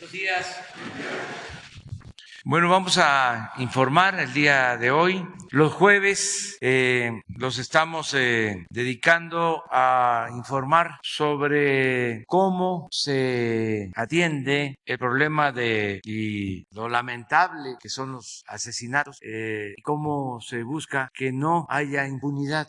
Buenos días. Bueno, vamos a informar el día de hoy. Los jueves los estamos dedicando a informar sobre cómo se atiende el problema y lo lamentable que son los asesinatos y cómo se busca que no haya impunidad,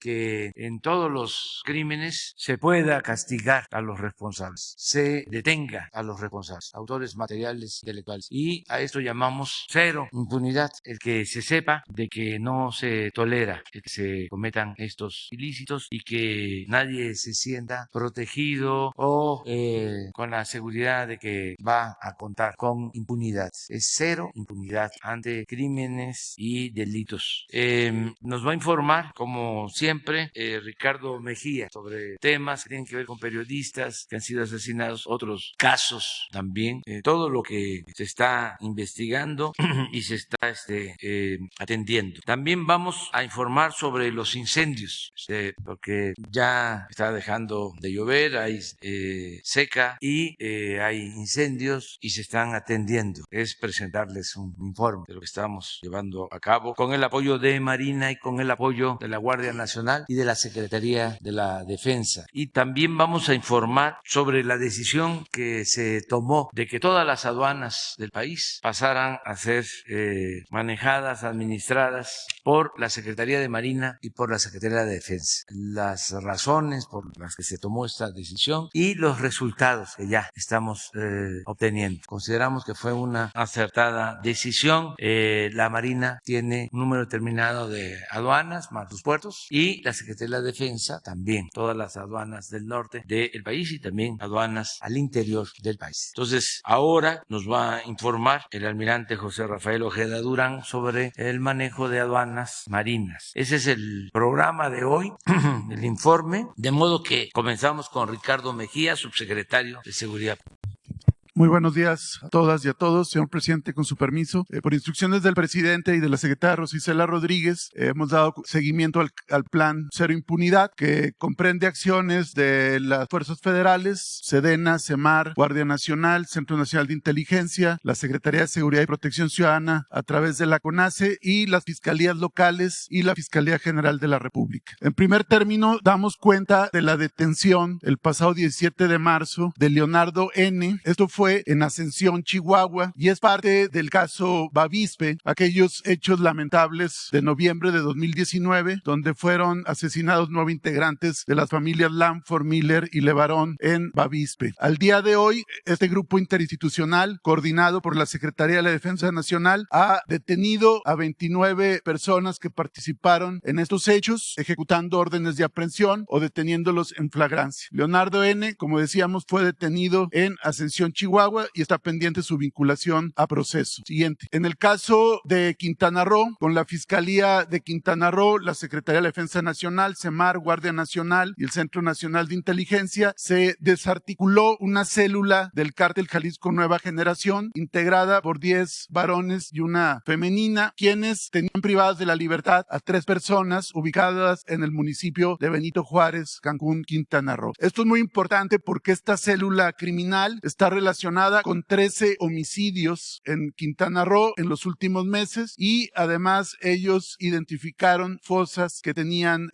que en todos los crímenes se pueda castigar a los responsables, se detenga a los responsables, autores materiales, intelectuales. Y a esto llamamos cero impunidad, el que se sepa de que no se tolera el que se cometan estos ilícitos y que nadie se sienta protegido o con la seguridad de que va a contar con impunidad. Es cero impunidad ante crímenes y delitos. Nos va a informar, como siempre, Ricardo Mejía sobre temas que tienen que ver con periodistas que han sido asesinados, otros casos también, todo lo que se está investigando y se está atendiendo. También vamos a informar sobre los incendios, porque ya está dejando de llover, hay seca y hay incendios y se están atendiendo. Es presentarles un informe de lo que estamos llevando a cabo con el apoyo de Marina y con el apoyo de la Guardia Nacional y de la Secretaría de la Defensa. Y también vamos a informar sobre la decisión que se tomó de que todas las aduanas del país pasaran a ser manejadas, administradas por la Secretaría de Marina y por la Secretaría de Defensa. Las razones por las que se tomó esta decisión y los resultados que ya estamos obteniendo. Consideramos que fue una acertada decisión. La Marina tiene un número determinado de aduanas, más los puertos, y la Secretaría de la Defensa también, todas las aduanas del norte del país y también aduanas al interior del país. Entonces, ahora nos va a informar el almirante José Rafael Ojeda Durán sobre el manejo de aduanas marinas. Ese es el programa de hoy, el informe, de modo que comenzamos con Ricardo Mejía, subsecretario de Seguridad. Muy buenos días a todas y a todos. Señor presidente, con su permiso, por instrucciones del presidente y de la secretaria Rosicela Rodríguez, hemos dado seguimiento al plan Cero Impunidad, que comprende acciones de las fuerzas federales, SEDENA, SEMAR, Guardia Nacional, Centro Nacional de Inteligencia, la Secretaría de Seguridad y Protección Ciudadana a través de la CONACE y las fiscalías locales y la Fiscalía General de la República. En primer término, damos cuenta de la detención el pasado 17 de marzo de Leonardo N. Esto fue en Ascensión, Chihuahua, y es parte del caso Bavispe, aquellos hechos lamentables de noviembre de 2019, donde fueron asesinados 9 integrantes de las familias Lamford, Miller y Levarón en Bavispe. Al día de hoy, este grupo interinstitucional, coordinado por la Secretaría de la Defensa Nacional, ha detenido a 29 personas que participaron en estos hechos, ejecutando órdenes de aprehensión o deteniéndolos en flagrancia. Leonardo N., como decíamos, fue detenido en Ascensión, Chihuahua, y está pendiente su vinculación a proceso. Siguiente. En el caso de Quintana Roo, con la Fiscalía de Quintana Roo, la Secretaría de la Defensa Nacional, SEMAR, Guardia Nacional y el Centro Nacional de Inteligencia, se desarticuló una célula del Cártel Jalisco Nueva Generación, integrada por 10 varones y una femenina, quienes tenían privadas de la libertad a 3 personas ubicadas en el municipio de Benito Juárez, Cancún, Quintana Roo. Esto es muy importante porque esta célula criminal está relacionada con 13 homicidios en Quintana Roo en los últimos meses y además ellos identificaron fosas que tenían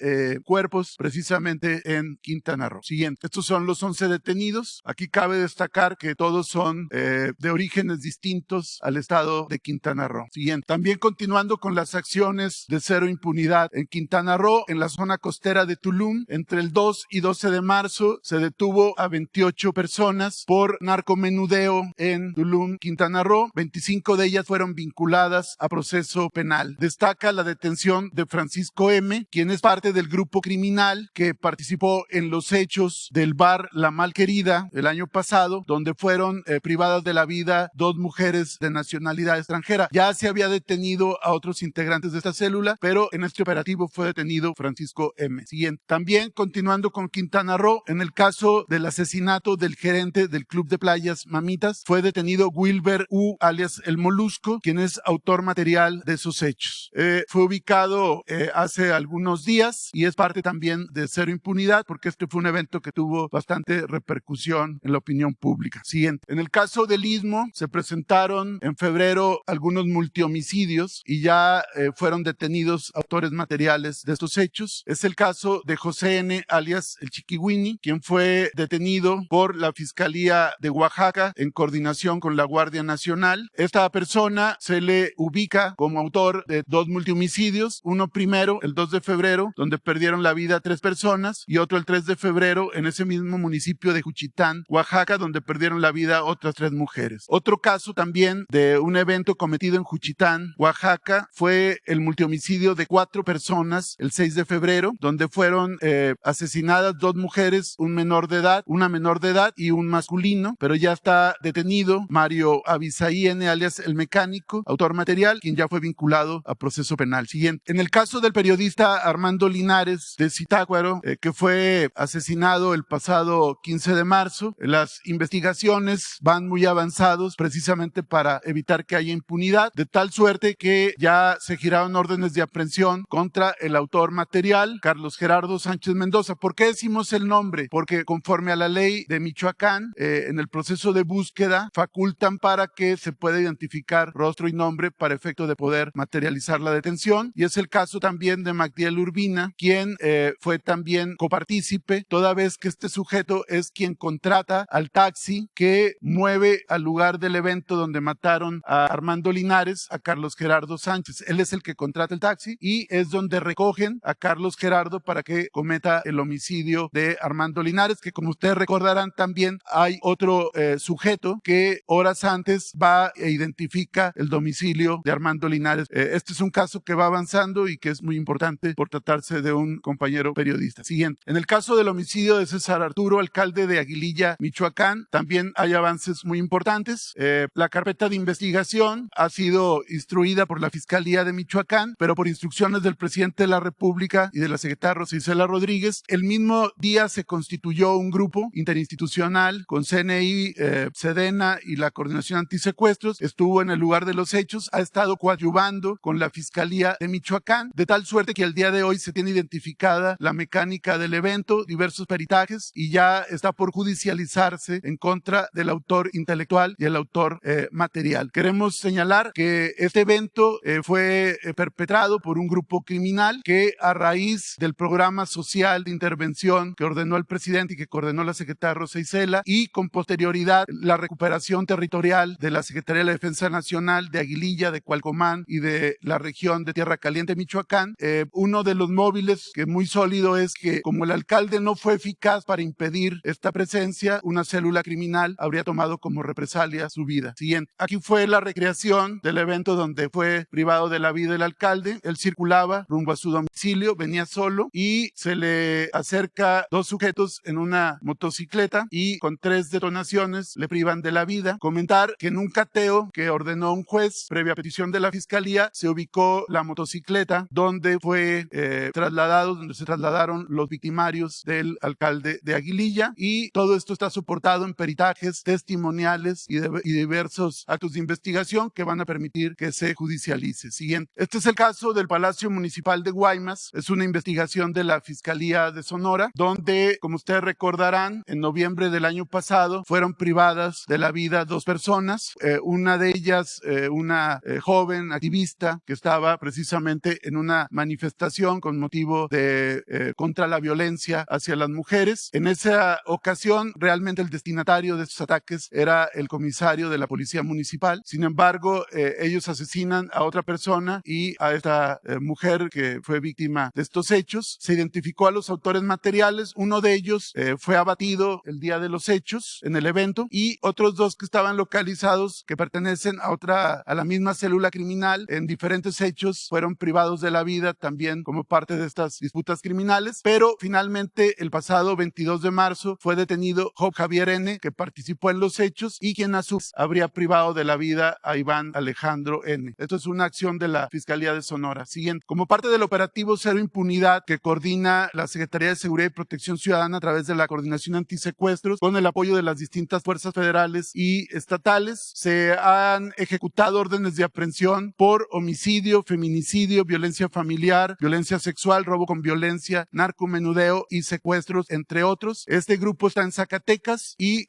cuerpos precisamente en Quintana Roo. Siguiente. Estos son los 11 detenidos. Aquí cabe destacar que todos son de orígenes distintos al estado de Quintana Roo. Siguiente. También continuando con las acciones de cero impunidad en Quintana Roo, en la zona costera de Tulum, entre el 2 y 12 de marzo se detuvo a 28 personas por narcomenudeo en Tulum, Quintana Roo. 25 de ellas fueron vinculadas a proceso penal. Destaca la detención de Francisco M., quien es parte del grupo criminal que participó en los hechos del bar La Malquerida el año pasado, donde fueron privadas de la vida 2 mujeres de nacionalidad extranjera. Ya se había detenido a otros integrantes de esta célula, pero en este operativo fue detenido Francisco M. Siguiente. También continuando con Quintana Roo, en el caso del asesinato del gerente del Club de Playas Mamitas, fue detenido Wilber U., alias El Molusco, quien es autor material de esos hechos. Fue ubicado hace algunos días y es parte también de Cero Impunidad, porque este fue un evento que tuvo bastante repercusión en la opinión pública. Siguiente. En el caso del Istmo, se presentaron en febrero algunos multihomicidios y ya fueron detenidos autores materiales de estos hechos. Es el caso de José N., alias El Chiquihuini, quien fue detenido por la Fiscalía de Oaxaca en coordinación con la Guardia Nacional. Esta persona se le ubica como autor de 2 multihomicidios, uno primero, el 2 de febrero, donde perdieron la vida 3 personas, y otro el 3 de febrero en ese mismo municipio de Juchitán, Oaxaca, donde perdieron la vida otras 3 mujeres. Otro caso también de un evento cometido en Juchitán, Oaxaca, fue el multihomicidio de 4 personas el 6 de febrero, donde fueron asesinadas 2 mujeres, un menor de edad, una menor de edad y un masculino, pero ya está detenido Mario Abisaí N., alias El Mecánico, autor material, quien ya fue vinculado a proceso penal. Siguiente. En el caso del periodista Armando Linares de Zitácuaro, que fue asesinado el pasado 15 de marzo, las investigaciones van muy avanzados precisamente para evitar que haya impunidad, de tal suerte que ya se giraron órdenes de aprehensión contra el autor material, Carlos Gerardo Sánchez Mendoza. ¿Por qué decimos el nombre? Porque conforme a la ley de Michoacán, en el proceso de búsqueda facultan para que se pueda identificar rostro y nombre para efecto de poder materializar la detención, y es el caso también de Magdiel Urbina, quien fue también copartícipe, toda vez que este sujeto es quien contrata al taxi que mueve al lugar del evento donde mataron a Armando Linares, a Carlos Gerardo Sánchez. Él es el que contrata el taxi y es donde recogen a Carlos Gerardo para que cometa el homicidio de Armando Linares, que como ustedes recordarán también hay otro sujeto que horas antes va e identifica el domicilio de Armando Linares. Este es un caso que va avanzando y que es muy importante por tratarse de un compañero periodista. Siguiente. En el caso del homicidio de César Arturo, alcalde de Aguililla, Michoacán, también hay avances muy importantes. La carpeta de investigación ha sido instruida por la Fiscalía de Michoacán, pero por instrucciones del presidente de la República y de la secretaria Rosa Isela Rodríguez, el mismo día se constituyó un grupo interinstitucional con CNI, Sedena y la Coordinación Antisecuestros. Estuvo en el lugar de los hechos, ha estado coadyuvando con la Fiscalía de Michoacán, de tal suerte que al día de hoy se tiene identificada la mecánica del evento, diversos peritajes, y ya está por judicializarse en contra del autor intelectual y el autor material. Queremos señalar que este evento fue perpetrado por un grupo criminal que, a raíz del programa social de intervención que ordenó el presidente y que coordinó la secretaria Rosa Isela, y con posterioridad la recuperación territorial de la Secretaría de la Defensa Nacional de Aguililla, de Cualcomán y de la región de Tierra Caliente, Michoacán, uno de los móviles que es muy sólido es que, como el alcalde no fue eficaz para impedir esta presencia, una célula criminal habría tomado como represalia su vida. Siguiente. Aquí fue la recreación del evento donde fue privado de la vida el alcalde. Él circulaba rumbo a su domicilio, venía solo y se le acerca 2 sujetos en una motocicleta y con 3 detonaciones le privan de la vida. Comentar que en un cateo que ordenó un juez previa petición de la Fiscalía se ubicó la motocicleta donde fue donde se trasladaron los victimarios del alcalde de Aguililla, y todo esto está soportado en peritajes testimoniales y diversos actos de investigación que van a permitir que se judicialice. Siguiente. Este es el caso del Palacio Municipal de Guaymas. Es una investigación de la Fiscalía de Sonora, donde, como ustedes recordarán, en noviembre del año pasado fueron privadas de la vida 2 personas. Una de ellas, una joven activista que estaba precisamente en una manifestación con motivo de contra la violencia hacia las mujeres. En esa ocasión, realmente el destinatario de estos ataques era el comisario de la Policía Municipal. Sin embargo, ellos asesinan a otra persona y a esta mujer que fue víctima de estos hechos. Se identificó a los autores materiales. Uno de ellos fue abatido el día de los hechos en el evento, y otros 2 que estaban localizados, que pertenecen a la misma célula criminal en diferentes hechos, fueron privados de la vida también como parte de estas disputas criminales. Pero finalmente el pasado 22 de marzo fue detenido Job Javier N., que participó en los hechos y quien a su vez habría privado de la vida a Iván Alejandro N. Esto es una acción de la Fiscalía de Sonora. Siguiente. Como parte del operativo Cero Impunidad que coordina la Secretaría de Seguridad y Protección Ciudadana a través de la Coordinación Antisecuestros, con el apoyo de las distintas fuerzas fuerzas federales y estatales. Se han ejecutado órdenes de aprehensión por homicidio, feminicidio, violencia familiar, violencia sexual, robo con violencia, narcomenudeo y secuestros, entre otros. Este grupo está en Zacatecas y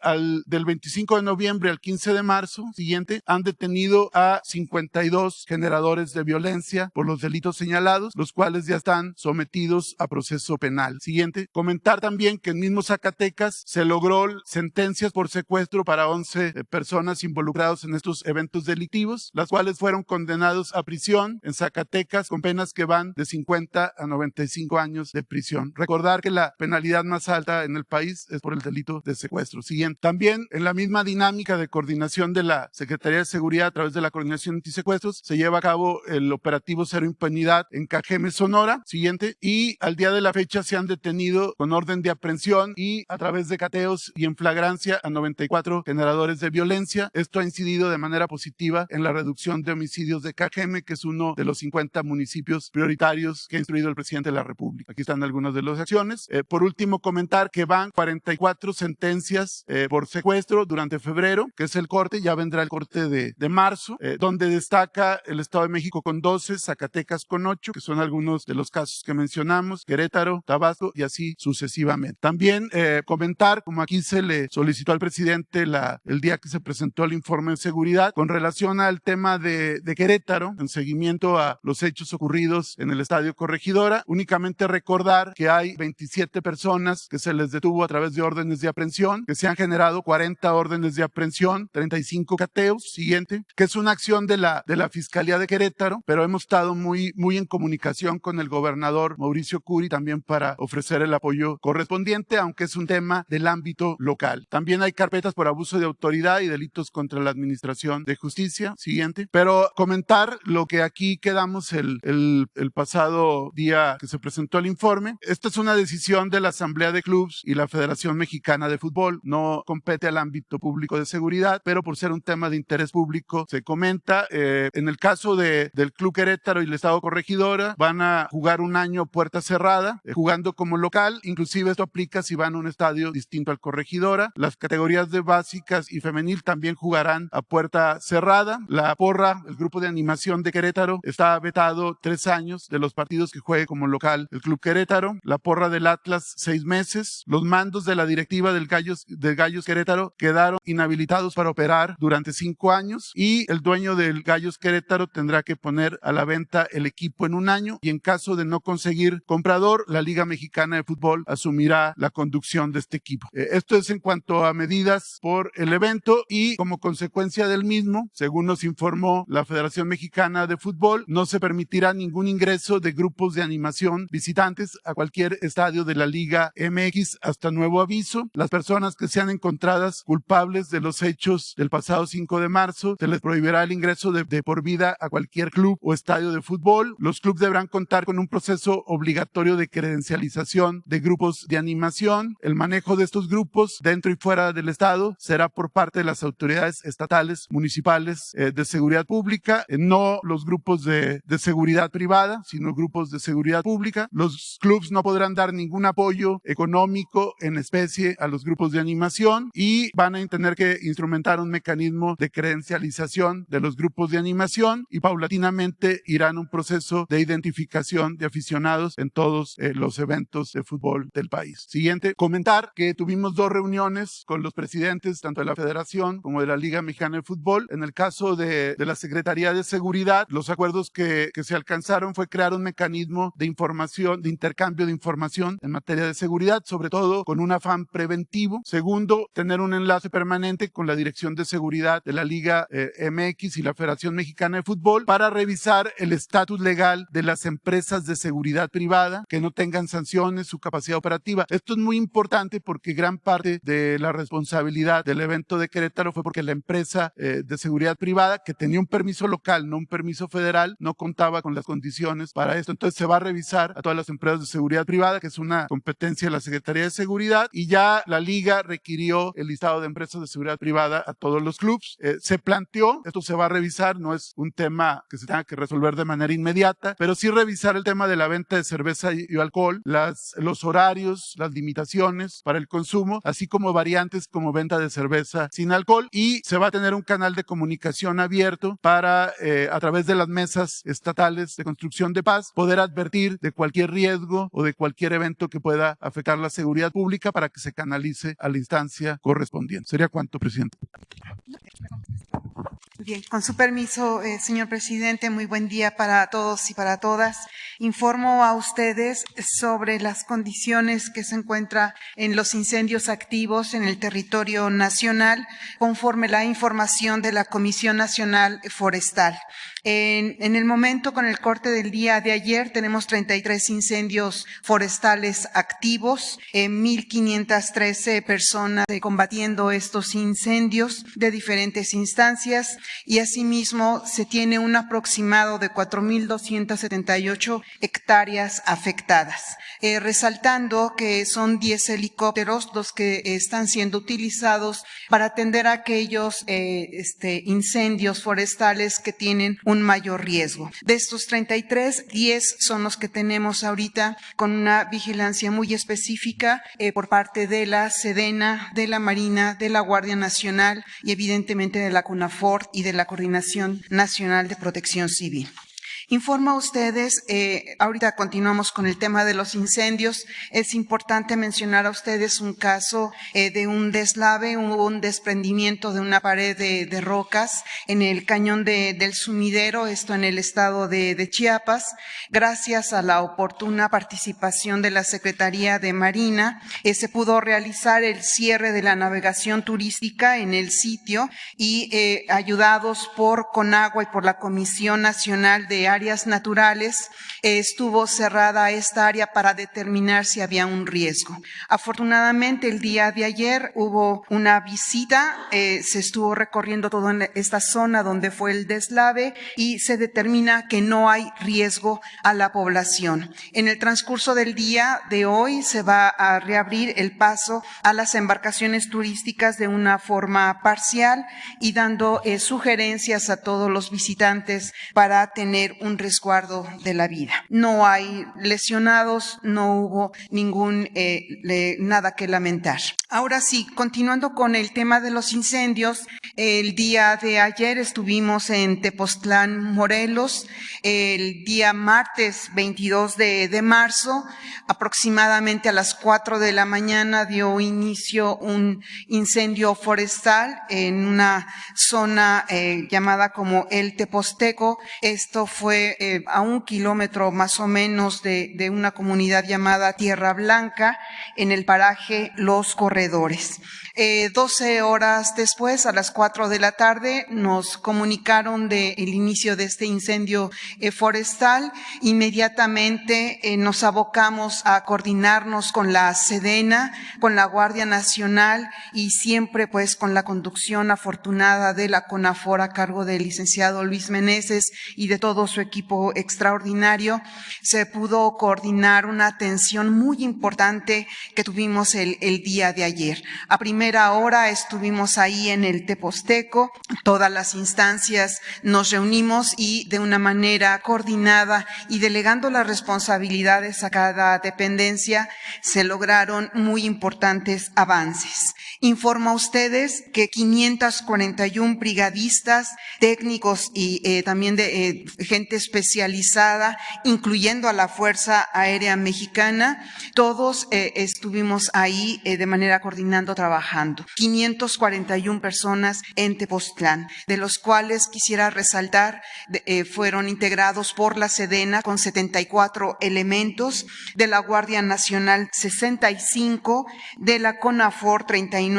del 25 de noviembre al 15 de marzo siguiente han detenido a 52 generadores de violencia por los delitos señalados, los cuales ya están sometidos a proceso penal. Siguiente. Comentar también que en mismo Zacatecas se logró sentencias por secuestro para 11 personas involucradas en estos eventos delictivos, las cuales fueron condenados a prisión en Zacatecas con penas que van de 50 a 95 años de prisión. Recordar que la penalidad más alta en el país es por el delito de secuestro. Siguiente. También en la misma dinámica de coordinación de la Secretaría de Seguridad a través de la Coordinación Antisecuestros se lleva a cabo el operativo Cero Impunidad en Cajeme, Sonora. Siguiente. Y al día de la fecha se han detenido con orden de aprehensión y a través de cateos y en flagrancia a 94 generadores de violencia. Esto ha incidido de manera positiva en la reducción de homicidios de Cajeme, que es uno de los 50 municipios prioritarios que ha instruido el presidente de la República. Aquí están algunas de las acciones. Por último, comentar que van 44 sentencias por secuestro durante febrero, que es el corte, ya vendrá el corte de marzo, donde destaca el Estado de México con 12, Zacatecas con 8, que son algunos de los casos que mencionamos, Querétaro, Tabasco y así sucesivamente. También comentar, como aquí se le solicitó al presidente el día que se presentó el informe de seguridad, con relación al tema de Querétaro, en seguimiento a los hechos ocurridos en el Estadio Corregidora, únicamente recordar que hay 27 personas que se les detuvo a través de órdenes de aprehensión, que se han generado 40 órdenes de aprehensión, 35 cateos, siguiente, que es una acción de la Fiscalía de Querétaro, pero hemos estado muy en comunicación con el gobernador Mauricio Curi también para ofrecer el apoyo correspondiente, aunque es un tema del ámbito local. También hay carpetas por abuso de autoridad y delitos contra la administración de justicia, siguiente, pero comentar lo que aquí quedamos el pasado día que se presentó el informe. Esta es una decisión de la Asamblea de Clubs y la Federación Mexicana de Fútbol, no compete al ámbito público de seguridad, pero por ser un tema de interés público se comenta. En el caso del Club Querétaro y el Estado Corregidora van a jugar un año puerta cerrada, jugando como local, inclusive esto aplica si van a un estadio distinto al Corregidora. Las categorías de básicas y femenil también jugarán a puerta cerrada. La porra, el grupo de animación de Querétaro, está vetado 3 años de los partidos que juegue como local el Club Querétaro. La porra del Atlas 6 meses. Los mandos de la directiva del Gallos Querétaro quedaron inhabilitados para operar durante 5 años y el dueño del Gallos Querétaro tendrá que poner a la venta el equipo en un año y en caso de no conseguir comprador, la Liga Mexicana de Fútbol asumirá la conducción de este equipo. Esto es en cuanto a medidas por el evento y como consecuencia del mismo, según nos informó la Federación Mexicana de Fútbol, no se permitirá ningún ingreso de grupos de animación visitantes a cualquier estadio de la Liga MX hasta nuevo aviso. Las personas que sean encontradas culpables de los hechos del pasado 5 de marzo, se les prohibirá el ingreso de por vida a cualquier club o estadio de fútbol. Los clubes deberán contar con un proceso obligatorio de credencialización de grupos de animación. El manejo de estos grupos dentro y fuera del estado será por parte de las autoridades estatales, municipales, de seguridad pública, no los grupos de seguridad privada, sino grupos de seguridad pública. Los clubes no podrán dar ningún apoyo económico en especie a los grupos de animación y van a tener que instrumentar un mecanismo de credencialización de los grupos de animación y paulatinamente irán un proceso de identificación de aficionados en todos los eventos de fútbol del país. Siguiente, comentar que tuvimos 2 reuniones con los presidentes tanto de la Federación como de la Liga Mexicana de Fútbol. En el caso de la Secretaría de Seguridad, los acuerdos que se alcanzaron fue crear un mecanismo de información, de intercambio de información en materia de seguridad, sobre todo con un afán preventivo. Segundo, tener un enlace permanente con la Dirección de Seguridad de la Liga MX y la Federación Mexicana de Fútbol para revisar el estatus legal de las empresas de seguridad privada que no tengan sanciones, su capacidad operativa. Esto es muy importante porque gran parte de la responsabilidad del evento de Querétaro fue porque la empresa de seguridad privada, que tenía un permiso local, no un permiso federal, no contaba con las condiciones para esto. Entonces se va a revisar a todas las empresas de seguridad privada, que es una competencia de la Secretaría de Seguridad, y ya la Liga requirió el listado de empresas de seguridad privada a todos los clubes. Se planteó, esto se va a revisar, no es un tema que se tenga que resolver de manera inmediata, pero sí revisar el tema de la venta de cerveza y alcohol, los horarios, las limitaciones para el consumo, así como variantes como venta de cerveza sin alcohol, y se va a tener un canal de comunicación abierto para, a través de las mesas estatales de construcción de paz, poder advertir de cualquier riesgo o de cualquier evento que pueda afectar la seguridad pública para que se canalice a la instancia correspondiente. ¿Sería cuánto, presidente? Bien, con su permiso, señor presidente, muy buen día para todos y para todas. Informo a ustedes sobre las condiciones que se encuentran en los incendios activos en el territorio nacional, conforme la información de la Comisión Nacional Forestal. En el momento, con el corte del día de ayer, tenemos 33 incendios forestales activos, 1,513 personas combatiendo estos incendios de diferentes instancias, y asimismo se tiene un aproximado de 4,278 hectáreas afectadas. Resaltando que son 10 helicópteros los que están siendo utilizados para atender a aquellos incendios forestales que tienen un mayor riesgo. De estos 33, 10 son los que tenemos ahorita con una vigilancia muy específica por parte de la Sedena, de la Marina, de la Guardia Nacional y evidentemente de la CONAFOR y de la Coordinación Nacional de Protección Civil. Informo a ustedes, ahorita continuamos con el tema de los incendios. Es importante mencionar a ustedes un caso de un deslave, un desprendimiento de una pared de rocas en el cañón del Sumidero, esto en el estado de Chiapas. Gracias a la oportuna participación de la Secretaría de Marina, se pudo realizar el cierre de la navegación turística en el sitio y ayudados por CONAGUA y por la Comisión Nacional de Áreas Naturales, estuvo cerrada esta área para determinar si había un riesgo. Afortunadamente, el día de ayer hubo una visita, se estuvo recorriendo toda esta zona donde fue el deslave y se determina que no hay riesgo a la población. En el transcurso del día de hoy se va a reabrir el paso a las embarcaciones turísticas de una forma parcial y dando sugerencias a todos los visitantes para tener un resguardo de la vida. No hay lesionados, no hubo nada que lamentar. Ahora sí, continuando con el tema de los incendios, el día de ayer estuvimos en Tepoztlán, Morelos. El día martes 22 de marzo, aproximadamente a las 4 de la mañana, dio inicio un incendio forestal en una zona llamada como el Tepozteco. Esto fue a 1 kilómetro más o menos de una comunidad llamada Tierra Blanca, en el paraje Los Corredores. 12 horas después, a las 4 de la tarde, nos comunicaron del inicio de este incendio forestal. Inmediatamente nos abocamos a coordinarnos con la Sedena, con la Guardia Nacional y siempre pues con la conducción afortunada de la CONAFOR a cargo del licenciado Luis Meneses y de todo su equipo extraordinario. Se pudo coordinar una atención muy importante que tuvimos el día de ayer. A primera hora estuvimos ahí en el Tepozteco, todas las instancias nos reunimos y de una manera coordinada y delegando las responsabilidades a cada dependencia se lograron muy importantes avances. Informo a ustedes que 541 brigadistas, técnicos y también de gente especializada, incluyendo a la Fuerza Aérea Mexicana, todos estuvimos ahí de manera coordinando, trabajando. 541 personas en Tepoztlán, de los cuales quisiera resaltar fueron integrados por la Sedena con 74 elementos, de la Guardia Nacional 65, de la CONAFOR 39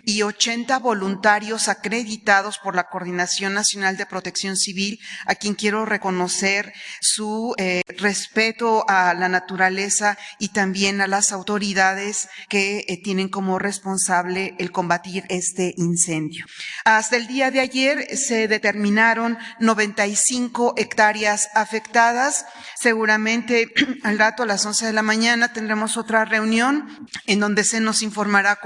y 80 voluntarios acreditados por la Coordinación Nacional de Protección Civil, a quien quiero reconocer su respeto a la naturaleza y también a las autoridades que tienen como responsable el combatir este incendio. Hasta el día de ayer se determinaron 95 hectáreas afectadas. Seguramente al rato a las 11 de la mañana tendremos otra reunión en donde se nos informará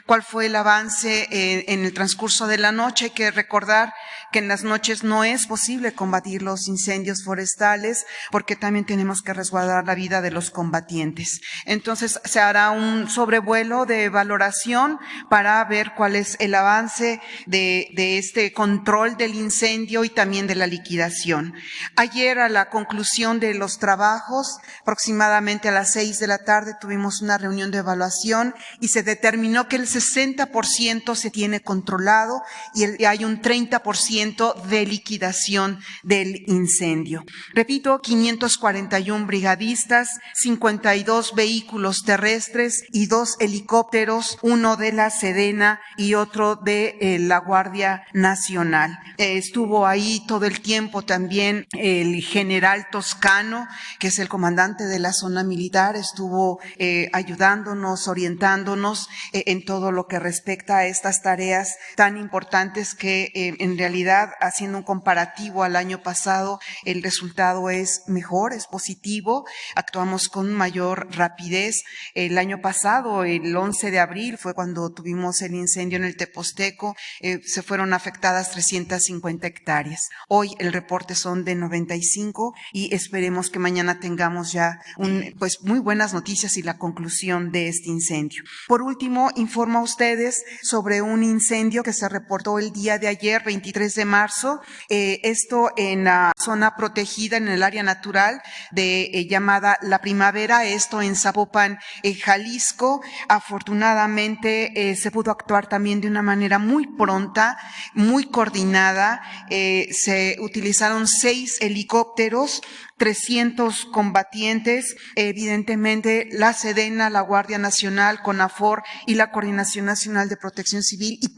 cuál fue el avance en el transcurso de la noche. Hay que recordar que en las noches no es posible combatir los incendios forestales porque también tenemos que resguardar la vida de los combatientes. Entonces se hará un sobrevuelo de valoración para ver cuál es el avance de este control del incendio y también de la liquidación. Ayer, a la conclusión de los trabajos, aproximadamente a las 6 de la tarde, tuvimos una reunión de evaluación y se determinó que el 60% se tiene controlado y hay un 30% de liquidación del incendio. Repito, 541 brigadistas, 52 vehículos terrestres y 2 helicópteros, uno de la Sedena y otro de la Guardia Nacional. Estuvo ahí todo el tiempo también el general Toscano, que es el comandante de la zona militar, estuvo ayudándonos, orientándonos en todo lo que respecta a estas tareas tan importantes que en realidad, haciendo un comparativo al año pasado, el resultado es mejor, es positivo, actuamos con mayor rapidez. El año pasado, el 11 de abril, fue cuando tuvimos el incendio en el Teposteco, se fueron afectadas 350 hectáreas. Hoy el reporte son de 95 y esperemos que mañana tengamos ya muy buenas noticias y la conclusión de este incendio. Por último, informo a ustedes sobre un incendio que se reportó el día de ayer, 23 de marzo, esto en la zona protegida en el área natural llamada La Primavera, esto en Zapopan, Jalisco. Afortunadamente se pudo actuar también de una manera muy pronta, muy coordinada. Se utilizaron 6 helicópteros, 300 combatientes, evidentemente la Sedena, la Guardia Nacional, CONAFOR y la Coordinación Nacional de Protección Civil, y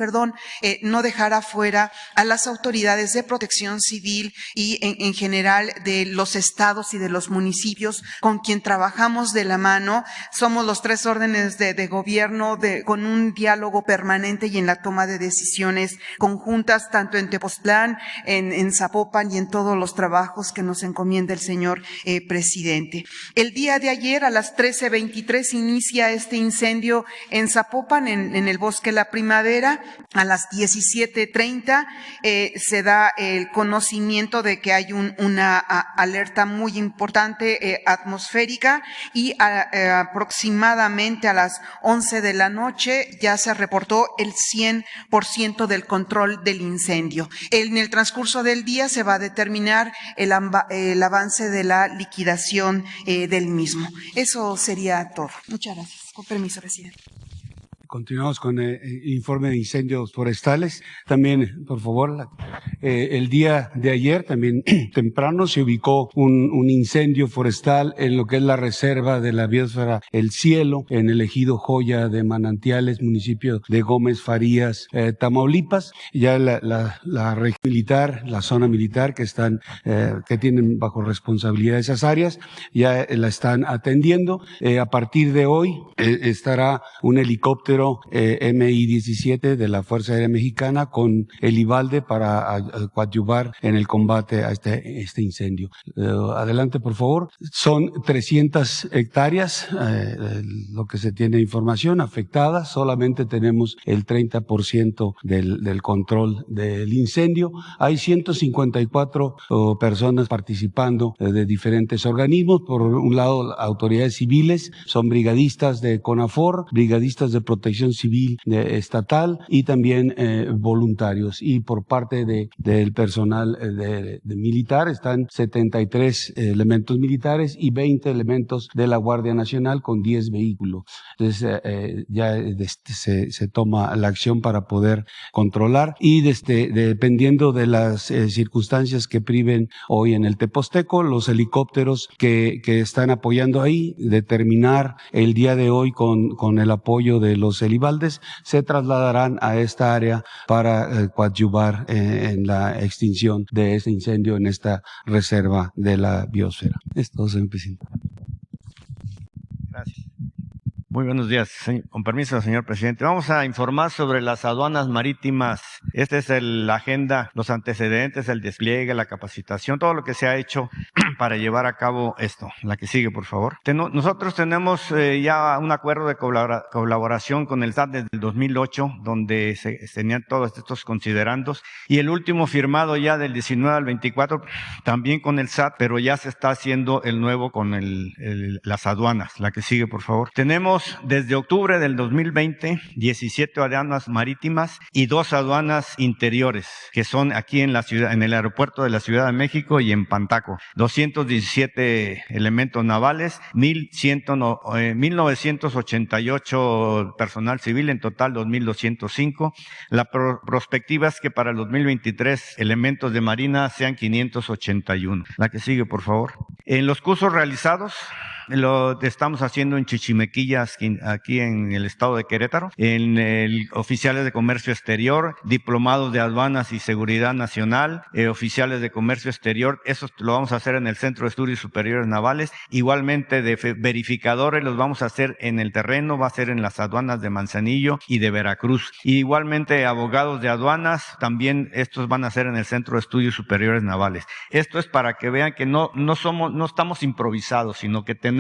no dejar afuera a las autoridades de protección civil y en general de los estados y de los municipios con quien trabajamos de la mano. Somos los 3 órdenes de gobierno con un diálogo permanente y en la toma de decisiones conjuntas, tanto en Tepoztlán, en Zapopan y en todos los trabajos que nos encomienda el señor presidente. El día de ayer a las 13:23 inicia este incendio en Zapopan, en el bosque La Primavera. A las 17:30 se da el conocimiento de que hay una alerta muy importante atmosférica y aproximadamente a las 11 de la noche ya se reportó el 100% del control del incendio. En el transcurso del día se va a determinar el avance de la liquidación del mismo. Eso sería todo. Muchas gracias. Con permiso, presidente. Continuamos con el informe de incendios forestales. También, por favor, el día de ayer, también temprano, se ubicó un incendio forestal en lo que es la reserva de la biosfera El Cielo, en el ejido Joya de Manantiales, municipio de Gómez Farías, Tamaulipas. Ya la región militar, la zona militar que tienen bajo responsabilidad esas áreas, ya la están atendiendo. A partir de hoy estará un helicóptero MI-17 de la Fuerza Aérea Mexicana con el Ivalde para coadyuvar en el combate a este incendio. Adelante, por favor. Son 300 hectáreas, lo que se tiene información, afectadas. Solamente tenemos el 30% del control del incendio. Hay 154 personas participando de diferentes organismos. Por un lado, autoridades civiles, son brigadistas de CONAFOR, brigadistas de Protección Civil estatal y también voluntarios. Y por parte del personal de militar están 73 elementos militares y 20 elementos de la Guardia Nacional con 10 vehículos. Entonces ya se toma la acción para poder controlar y dependiendo de las circunstancias que priven hoy en el Teposteco, los helicópteros que están apoyando ahí, determinar el día de hoy con el apoyo de los helibaldes, se trasladarán a esta área para coadyuvar en la extinción de este incendio en esta reserva de la biosfera. Esto, señor presidente. Gracias. Muy buenos días, con permiso, señor presidente. Vamos a informar sobre las aduanas marítimas. Esta es la agenda, los antecedentes, el despliegue, la capacitación, todo lo que se ha hecho para llevar a cabo esto. La que sigue, por favor. Nosotros tenemos ya un acuerdo de colaboración con el SAT desde el 2008, donde se tenían todos estos considerandos, y el último firmado ya del 19 al 24, también con el SAT, pero ya se está haciendo el nuevo con las aduanas. La que sigue, por favor. Tenemos desde octubre del 2020 17 aduanas marítimas y 2 aduanas interiores, que son aquí en la ciudad, en el aeropuerto de la Ciudad de México y en Pantaco. 217 elementos navales, 1988 personal civil, en total 2.205. La prospectiva es que para el 2023 elementos de marina sean 581. La que sigue, por favor. En los cursos realizados, lo estamos haciendo en Chichimequilla, aquí en el estado de Querétaro, en oficiales de comercio exterior, diplomados de aduanas y seguridad nacional, oficiales de comercio exterior. Eso lo vamos a hacer en el Centro de Estudios Superiores Navales. Igualmente de verificadores los vamos a hacer en el terreno, va a ser en las aduanas de Manzanillo y de Veracruz. Y igualmente abogados de aduanas, también estos van a ser en el Centro de Estudios Superiores Navales. Esto es para que vean que no estamos improvisados, sino que tenemos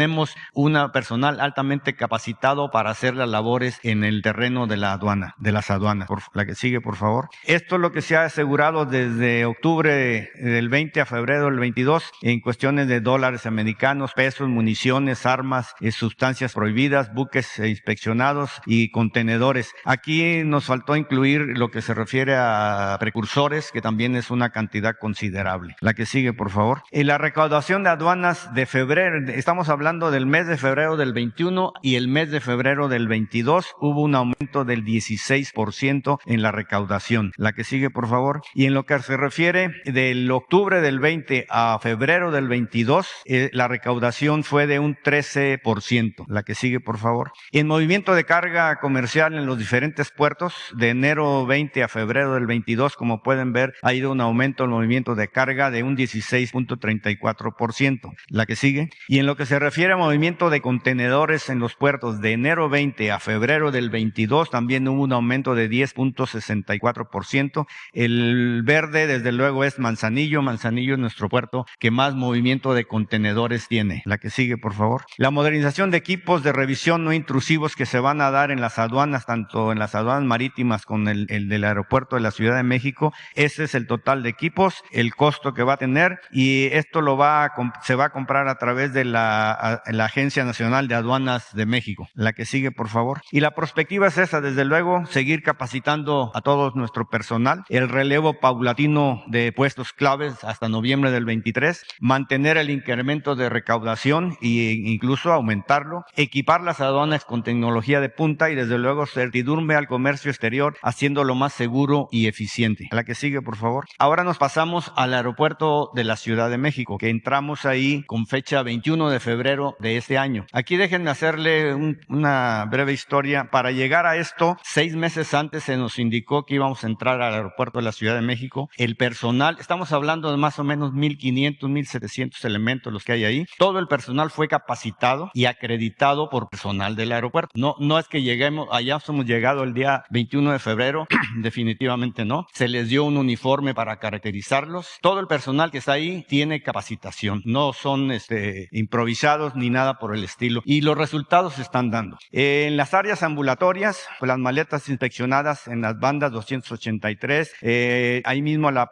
un personal altamente capacitado para hacer las labores en el terreno de la aduana, de las aduanas. La que sigue, por favor. Esto es lo que se ha asegurado desde octubre del 20 a febrero del 22 en cuestiones de dólares americanos, pesos, municiones, armas, sustancias prohibidas, buques inspeccionados y contenedores. Aquí nos faltó incluir lo que se refiere a precursores, que también es una cantidad considerable. La que sigue, por favor. En la recaudación de aduanas de febrero, estamos hablando del mes de febrero del 21 y el mes de febrero del 22, hubo un aumento del 16% en la recaudación. La que sigue, por favor. Y en lo que se refiere del octubre del 20 a febrero del 22, la recaudación fue de un 13%. La que sigue, por favor. En movimiento de carga comercial en los diferentes puertos, de enero 20 a febrero del 22, como pueden ver, ha ido un aumento en el movimiento de carga de un 16.34%. La que sigue. Y en lo que se refiere a movimiento de contenedores en los puertos, de enero 20 a febrero del 22, también hubo un aumento de 10.64%. El verde, desde luego, es Manzanillo. Manzanillo es nuestro puerto que más movimiento de contenedores tiene. La que sigue, por favor. La modernización de equipos de revisión no intrusivos que se van a dar en las aduanas, tanto en las aduanas marítimas como el del aeropuerto de la Ciudad de México. Ese es el total de equipos, el costo que va a tener, y esto se va a comprar a través de la Agencia Nacional de Aduanas de México. La que sigue, por favor. Y la perspectiva es esa, desde luego, seguir capacitando a todo nuestro personal, el relevo paulatino de puestos claves hasta noviembre del 23, mantener el incremento de recaudación e incluso aumentarlo, equipar las aduanas con tecnología de punta y desde luego certidumbre al comercio exterior, haciéndolo más seguro y eficiente. La que sigue, por favor. Ahora nos pasamos al aeropuerto de la Ciudad de México, que entramos ahí con fecha 21 de febrero de este año. Aquí déjenme hacerle una breve historia. Para llegar a esto, 6 meses antes se nos indicó que íbamos a entrar al aeropuerto de la Ciudad de México. El personal, estamos hablando de más o menos 1.500, 1.700 elementos los que hay ahí. Todo el personal fue capacitado y acreditado por personal del aeropuerto. No es que lleguemos, allá hemos llegado el día 21 de febrero, definitivamente no. Se les dio un uniforme para caracterizarlos. Todo el personal que está ahí tiene capacitación. No son improvisados ni nada por el estilo. Y los resultados se están dando. En las áreas ambulatorias, pues las maletas inspeccionadas en las bandas 283, ahí mismo la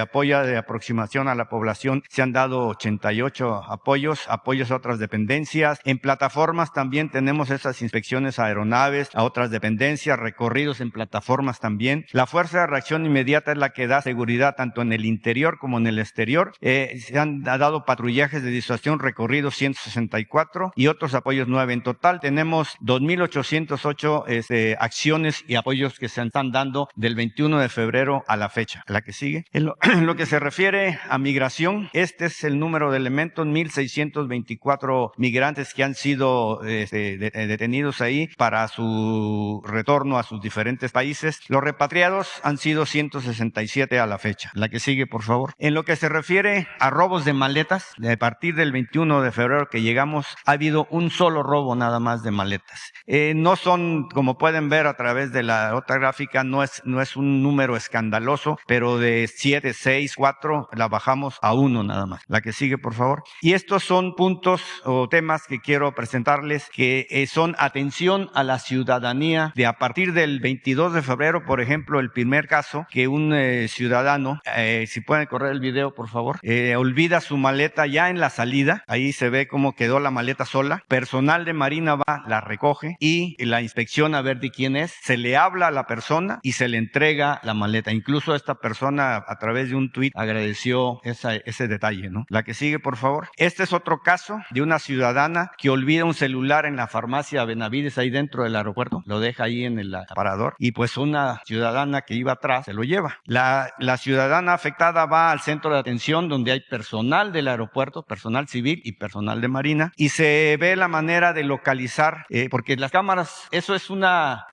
apoyo de aproximación a la población se han dado 88 apoyos a otras dependencias. En plataformas también tenemos esas inspecciones a aeronaves, a otras dependencias, recorridos en plataformas también. La fuerza de reacción inmediata es la que da seguridad tanto en el interior como en el exterior. Se han dado patrullajes de disuasión, recorridos 164 y otros apoyos 9. En total tenemos 2.808 acciones y apoyos que se están dando del 21 de febrero a la fecha. La que sigue. En lo que se refiere a migración, este es el número de elementos, 1.624 migrantes que han sido detenidos ahí para su retorno a sus diferentes países. Los repatriados han sido 167 a la fecha. La que sigue, por favor. En lo que se refiere a robos de maletas, a partir del 21 de febrero que llegamos, ha habido un solo robo nada nada más de maletas. No son, como pueden ver a través de la otra gráfica, no es un número escandaloso, pero de 7, 6, 4 la bajamos a 1 nada más. La que sigue, por favor. Y estos son puntos o temas que quiero presentarles que son atención a la ciudadanía de a partir del 22 de febrero, por ejemplo, el primer caso que un ciudadano, si pueden correr el video, por favor, olvida su maleta ya en la salida. Ahí se ve cómo quedó la maleta sola. Personal de Marina va, la recoge y la inspección a ver de quién es. Se le habla a la persona y se le entrega la maleta. Incluso esta persona a través de un tuit agradeció ese detalle, ¿no? La que sigue, por favor. Este es otro caso de una ciudadana que olvida un celular en la farmacia Benavides ahí dentro del aeropuerto. Lo deja ahí en el aparador y pues una ciudadana que iba atrás se lo lleva. La ciudadana afectada va al centro de atención donde hay personal del aeropuerto, personal civil y personal de Marina, y se ve la manera de localizar, porque las cámaras, eso es una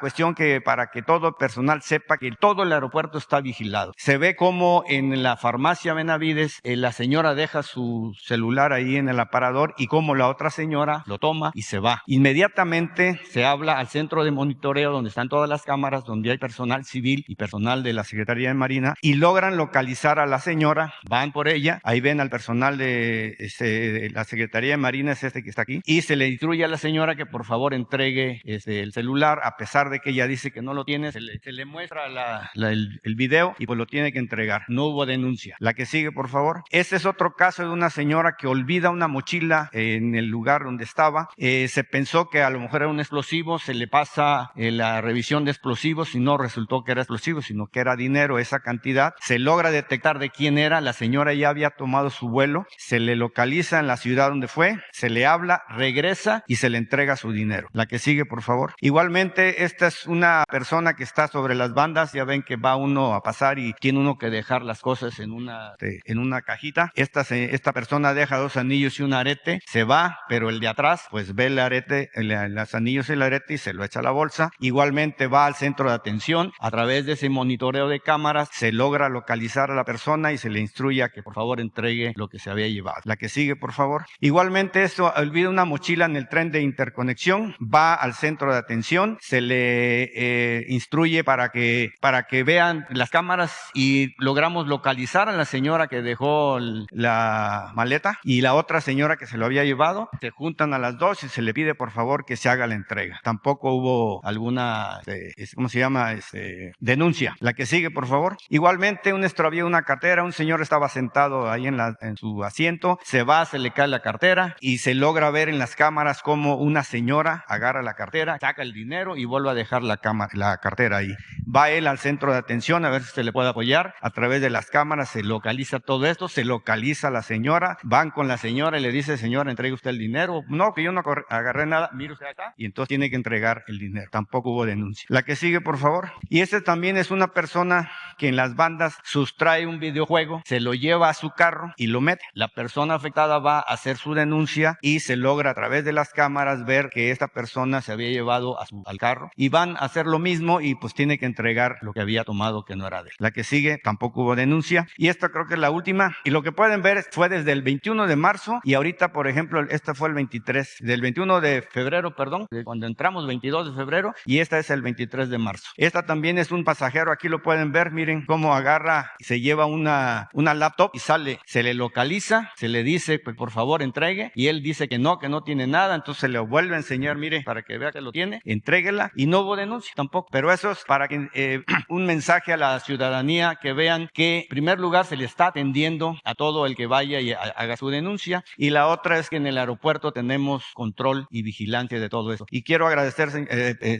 cuestión que para que todo el personal sepa que todo el aeropuerto está vigilado. Se ve como en la farmacia Benavides la señora deja su celular ahí en el aparador y como la otra señora lo toma y se va. Inmediatamente se habla al centro de monitoreo donde están todas las cámaras, donde hay personal civil y personal de la Secretaría de Marina, y logran localizar a la señora, van por ella, ahí ven al personal de la Secretaría de Marina, es este que está aquí, y se le instruye a la señora que por favor entregue el celular, a pesar de que ella dice que no lo tiene, se le muestra el video y pues lo tiene que entregar. No hubo denuncia. La que sigue, por favor. Este es otro caso de una señora que olvida una mochila en el lugar donde estaba. Se pensó que a lo mejor era un explosivo, se le pasa la revisión de explosivos y no resultó que era explosivo, sino que era dinero, esa cantidad. Se logra detectar de quién era, la señora ya había tomado su vuelo, se le localiza en la ciudad donde fue, se le habla, regresa y se le entrega su dinero. La que sigue, por favor. Igualmente, esta es una persona que está sobre las bandas, ya ven que va uno a pasar y tiene uno que dejar las cosas en una cajita. Esta persona deja 2 anillos y un arete, se va, pero el de atrás pues ve el arete, los anillos y el arete y se lo echa a la bolsa. Igualmente va al centro de atención, a través de ese monitoreo de cámaras se logra localizar a la persona y se le instruye a que por favor entregue lo que se había llevado. La que sigue, por favor. Igualmente esto, olvida una mochila en el tren de interconexión, va al centro de atención, se le instruye para que vean las cámaras y logramos localizar a la señora que dejó la maleta y la otra señora que se lo había llevado. Se juntan a las dos y se le pide por favor que se haga la entrega. Tampoco hubo alguna, denuncia. La que sigue, por favor. Igualmente, un extravío de una cartera, un señor estaba sentado ahí en su asiento, se va, se le cae la cartera y se logra ver en las cámaras como una señora agarra la cartera, saca el dinero y vuelve a dejar la cartera ahí. Va él al centro de atención a ver si se le puede apoyar. A través de las cámaras se localiza todo esto, se localiza a la señora, van con la señora y le dice, señora, entregue usted el dinero. No, que yo no agarré nada, mire usted acá. Y entonces tiene que entregar el dinero. Tampoco hubo denuncia. La que sigue, por favor. Y este también es una persona que en las bandas sustrae un videojuego, se lo lleva a su carro y lo mete. La persona afectada va a hacer su denuncia y se logra a través de las cámaras ver que esta persona se había llevado al carro y van a hacer lo mismo y pues tiene que entregar lo que había tomado que no era de él. La que sigue, tampoco hubo denuncia. Y esta creo que es la última. Y lo que pueden ver fue desde el 21 de marzo y ahorita, por ejemplo, esta fue del 21 de febrero, cuando entramos 22 de febrero y esta es el 23 de marzo. Esta también es un pasajero, aquí lo pueden ver, miren cómo agarra, se lleva una laptop y sale, se le localiza, se le dice, pues por favor entregue, y él dice que no tiene nada, entonces se le vuelve a enseñar, mire, para que vea que lo tiene, entréguela, y no hubo denuncia tampoco, pero eso es para que un mensaje a la ciudadanía, que vean que en primer lugar se le está atendiendo a todo el que vaya y haga su denuncia, y la otra es que en el aeropuerto tenemos control y vigilancia de todo eso. Y quiero agradecer,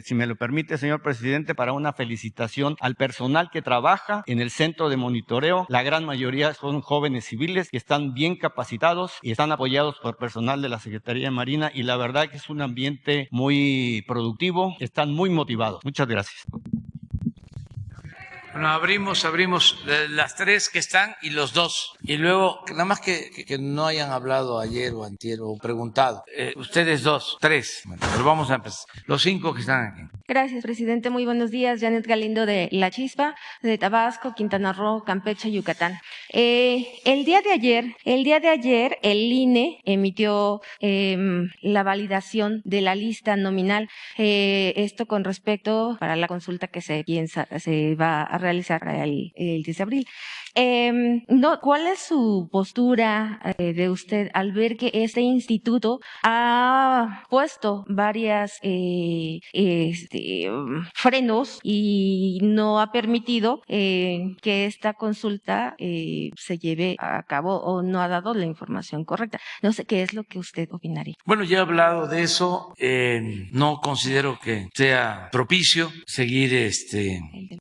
si me lo permite, señor presidente, para una felicitación al personal que trabaja en el centro de monitoreo. La gran mayoría son jóvenes civiles que están bien capacitados y están apoyados por personal de la Secretaría de Marina, y la verdad que es un ambiente muy productivo, están muy motivados. Muchas gracias. Bueno, abrimos las 3 que están y los 2 Y luego, nada más que no hayan hablado ayer o antier o preguntado. Ustedes dos, tres. Bueno, pero vamos a empezar. Los 5 que están aquí. Gracias, presidente. Muy buenos días. Janet Galindo de La Chispa, de Tabasco, Quintana Roo, Campeche, Yucatán. El día de ayer, el INE emitió la validación de la lista nominal. Esto con respecto para la consulta que se va a realizar el 10 de abril. ¿Cuál es su postura de usted al ver que este instituto ha puesto varias frenos y no ha permitido que esta consulta se lleve a cabo o no ha dado la información correcta? No sé qué es lo que usted opinaría. Bueno, ya he hablado de eso. No considero que sea propicio seguir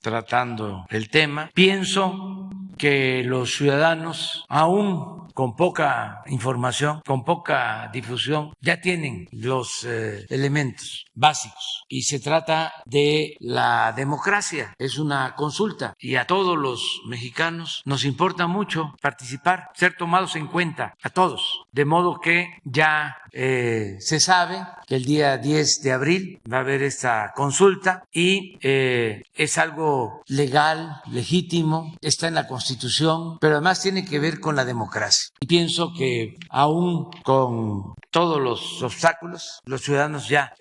tratando el tema. Pienso que los ciudadanos, aún con poca información, con poca difusión, ya tienen los elementos básicos. Y se trata de la democracia. Es una consulta y a todos los mexicanos nos importa mucho participar, ser tomados en cuenta, a todos. De modo que ya se sabe que el día 10 de abril va a haber esta consulta y es algo legal, legítimo, está en la Constitución, pero además tiene que ver con la democracia. Y pienso que aún con todos los obstáculos, los ciudadanos ya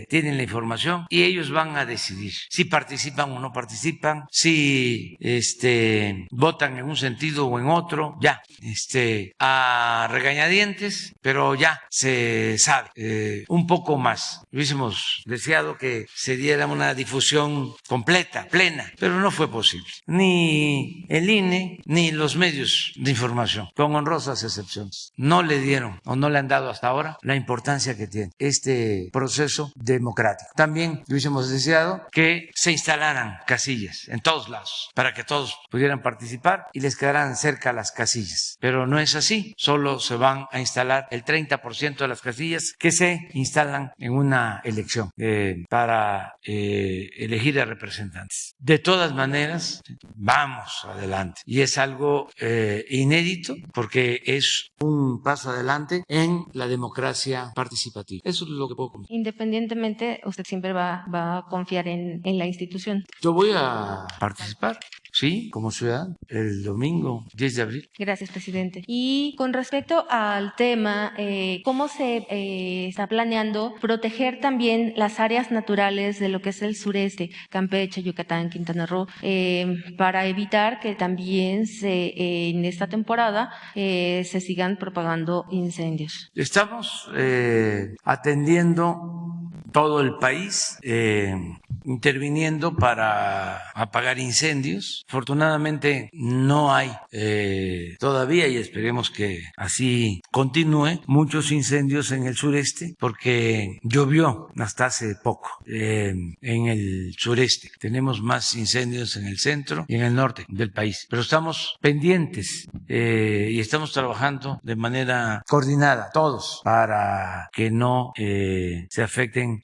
tienen la información y ellos van a decidir si participan o no participan, si votan en un sentido o en otro, ya, a regañadientes, pero ya se sabe un poco más. Hubiésemos deseado que se diera una difusión completa, plena, pero no fue posible. Ni el INE ni los medios de información, con honrosas excepciones, no le dieron o no le han dado hasta ahora la importancia que tiene este proceso democrático. También hubiésemos deseado que se instalaran casillas en todos lados para que todos pudieran participar y les quedaran cerca las casillas, pero no es así. Solo se van a instalar el 30% de las casillas que se instalan en una elección para elegir a representantes. De todas maneras, vamos adelante y es algo inédito porque es un paso adelante en la democracia participativa. Eso es lo que puedo comentar. Independientemente, usted siempre va a confiar en la institución. Yo voy a participar. Sí, como ciudadano, el domingo 10 de abril. Gracias, presidente. Y con respecto al tema, ¿cómo se está planeando proteger también las áreas naturales de lo que es el sureste, Campeche, Yucatán, Quintana Roo, para evitar que también en esta temporada se sigan propagando incendios? Estamos atendiendo todo el país, interviniendo para apagar incendios. Afortunadamente no hay todavía, y esperemos que así continúe, muchos incendios en el sureste porque llovió hasta hace poco en el sureste. Tenemos más incendios en el centro y en el norte del país, pero estamos pendientes y estamos trabajando de manera coordinada todos para que no se afecten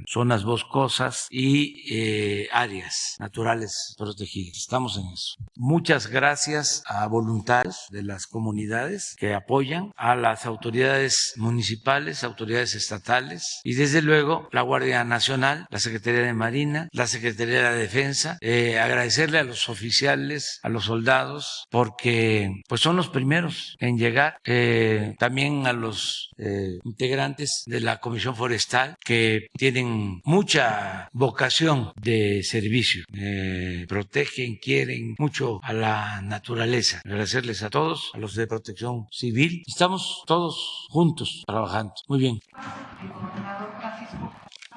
zonas boscosas y áreas naturales protegidas. Estamos en eso. Muchas gracias a voluntarios de las comunidades que apoyan, a las autoridades municipales, autoridades estatales y desde luego la Guardia Nacional, la Secretaría de Marina, la Secretaría de Defensa. Agradecerle a los oficiales, a los soldados, porque pues son los primeros en llegar. También a los integrantes de la Comisión Forestal que tienen mucha vocación de servicio, protegen, quieren mucho a la naturaleza. Agradecerles a todos, a los de Protección Civil. Estamos todos juntos trabajando. Muy bien. El gobernador Francisco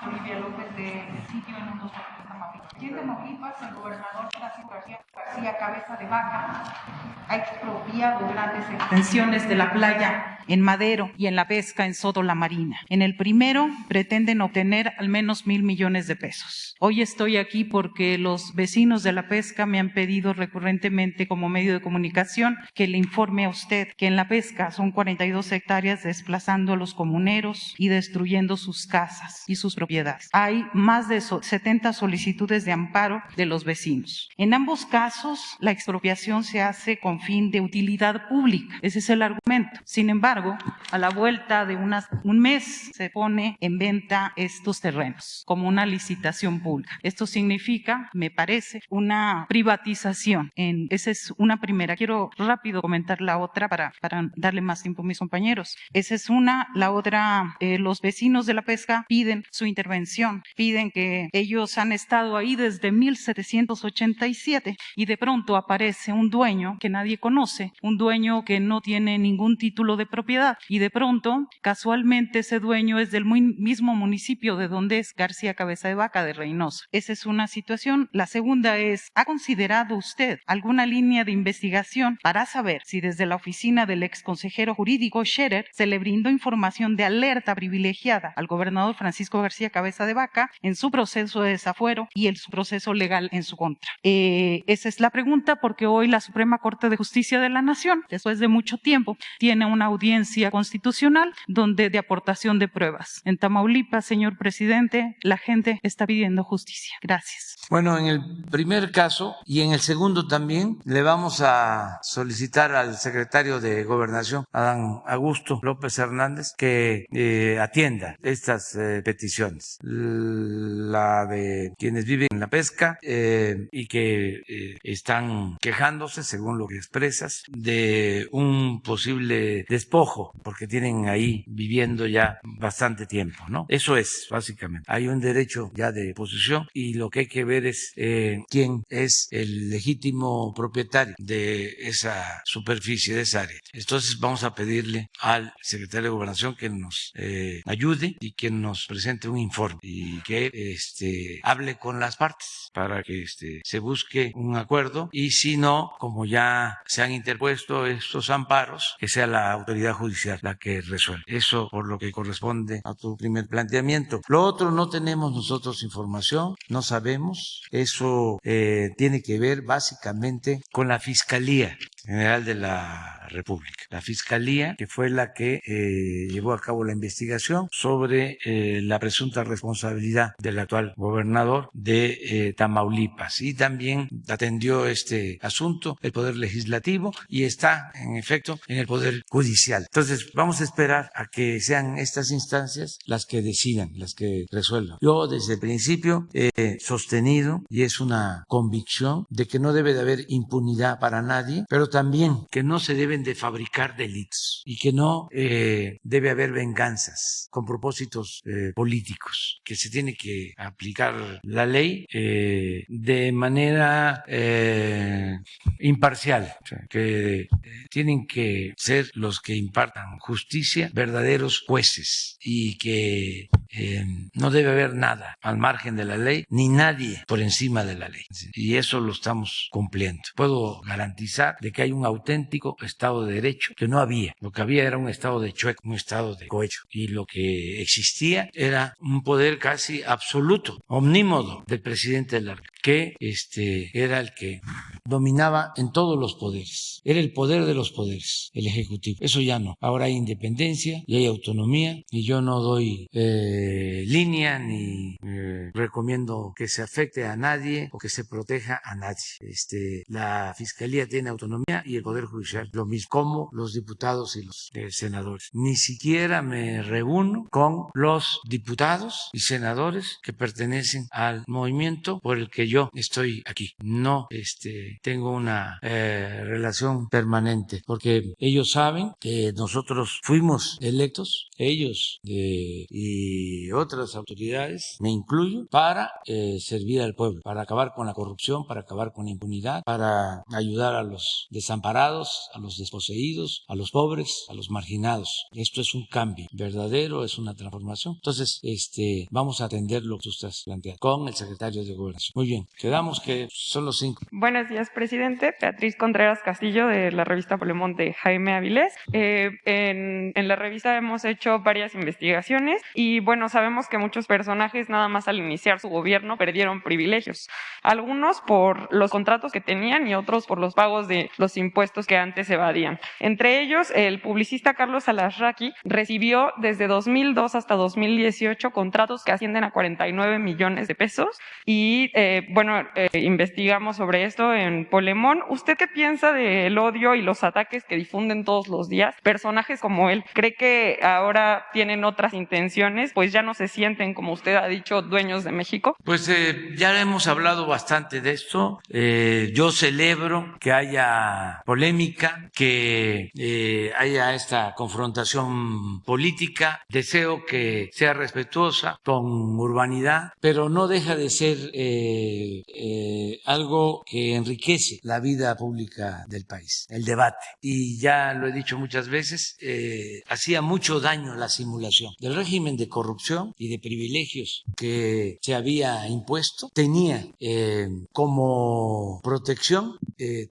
Olivia López de sitio en un 2 de Tamaulipas. Y en Tamaulipas, el gobernador Francisco García Cabeza de Vaca ha expropiado grandes extensiones de la playa en Madero y en la pesca en Soto La Marina. En el primero pretenden obtener al menos 1,000 millones de pesos. Hoy estoy aquí porque los vecinos de la pesca me han pedido recurrentemente como medio de comunicación que le informe a usted que en la pesca son 42 hectáreas desplazando a los comuneros y destruyendo sus casas y sus propiedades. Hay más de 70 solicitudes de amparo de de los vecinos. En ambos casos, la expropiación se hace con fin de utilidad pública. Ese es el argumento. Sin embargo, a la vuelta de un mes se pone en venta estos terrenos como una licitación pública. Esto significa, me parece, una privatización. Esa es una primera. Quiero rápido comentar la otra para darle más tiempo a mis compañeros. Esa es una. La otra, los vecinos de La Pesca piden su intervención, piden que ellos han estado ahí desde 1787 y de pronto aparece un dueño que nadie conoce, un dueño que no tiene ningún título de propiedad y de pronto, casualmente, ese dueño es del mismo municipio de donde es García Cabeza de Vaca de Reynosa. Esa es una situación. La segunda es, ¿ha considerado usted alguna línea de investigación para saber si desde la oficina del exconsejero jurídico Scherer se le brindó información de alerta privilegiada al gobernador Francisco García Cabeza de Vaca en su proceso de desafuero y su proceso legal en su contra? Esa es la pregunta, porque hoy la Suprema Corte de Justicia de la Nación, después de mucho tiempo, tiene una audiencia constitucional de aportación de pruebas. En Tamaulipas, señor presidente, la gente está pidiendo justicia. Gracias. Bueno, en el primer caso y en el segundo también le vamos a solicitar al secretario de Gobernación, Adán Augusto López Hernández, que atienda estas peticiones. La de quienes viven en La Pesca y que están quejándose, según lo que expresas, de un posible despojo, porque tienen ahí viviendo ya bastante tiempo, ¿no? Eso es, básicamente. Hay un derecho ya de posesión y lo que hay que ver es quién es el legítimo propietario de esa superficie, de esa área. Entonces vamos a pedirle al secretario de Gobernación que nos ayude y que nos presente un informe y que hable con las partes para que se busque un acuerdo, y si no, como ya se han interpuesto estos amparos, que sea la autoridad judicial la que resuelva. Eso por lo que corresponde a tu primer planteamiento. Lo otro, no tenemos nosotros información, no sabemos. Eso tiene que ver básicamente con la Fiscalía General de la República. La Fiscalía, que fue la que llevó a cabo la investigación sobre la presunta responsabilidad del actual gobernador de Tamaulipas, y también atendió este asunto el Poder Legislativo y está, en efecto, en el Poder Judicial. Entonces, vamos a esperar a que sean estas instancias las que decidan, las que resuelvan. Yo, desde el principio, he sostenido, y es una convicción, de que no debe de haber impunidad para nadie, pero también que no se deben de fabricar delitos y que no debe haber venganzas con propósitos políticos, que se tiene que aplicar la ley de manera imparcial, o sea, que tienen que ser los que impartan justicia verdaderos jueces, y que no debe haber nada al margen de la ley ni nadie por encima de la ley, y eso lo estamos cumpliendo. Puedo garantizar de que hay un auténtico Estado de Derecho que no había. Lo que había era un Estado de chueco, un Estado de cohecho, y lo que existía era un poder casi absoluto, omnímodo del presidente de la República, que era el que dominaba en todos los poderes. Era el poder de los poderes, el ejecutivo. Eso ya no. Ahora hay independencia y hay autonomía, y yo no doy línea ni recomiendo que se afecte a nadie o que se proteja a nadie. La Fiscalía tiene autonomía y el Poder Judicial lo mismo, como los diputados y los senadores. Ni siquiera me reúno con los diputados y senadores que pertenecen al movimiento por el que yo estoy aquí. No tengo una relación permanente, porque ellos saben que nosotros fuimos electos, ellos y otras autoridades, me incluyo, para servir al pueblo, para acabar con la corrupción, para acabar con la impunidad, para ayudar a los desamparados, a los desposeídos, a los pobres, a los marginados. Esto es un cambio verdadero, es una transformación. Entonces, vamos a atender lo que tú estás planteando con el secretario de Gobernación. Muy bien, quedamos que son los 5. Buenos días, presidente. Beatriz Contreras Castillo, de la revista Polemón, de Jaime Avilés. En la revista hemos hecho varias investigaciones y, bueno, sabemos que muchos personajes nada más al iniciar su gobierno perdieron privilegios. Algunos por los contratos que tenían y otros por los pagos de los impuestos que antes evadían. Entre ellos, el publicista Carlos Alarraqui recibió desde 2002 hasta 2018 contratos que ascienden a 49 millones de pesos y investigamos sobre esto en Polemón. ¿Usted qué piensa del odio y los ataques que difunden todos los días personajes como él? ¿Cree que ahora tienen otras intenciones? Pues ya no se sienten, como usted ha dicho, dueños de México. Pues ya hemos hablado bastante de esto. Yo celebro que haya polémica, que haya esta confrontación política. Deseo que sea respetuosa, con urbanidad, pero no deja de ser algo que enriquece la vida pública del país, el debate. Y ya lo he dicho muchas veces, hacía mucho daño la simulación del régimen de corrupción y de privilegios que se había impuesto. Tenía como protección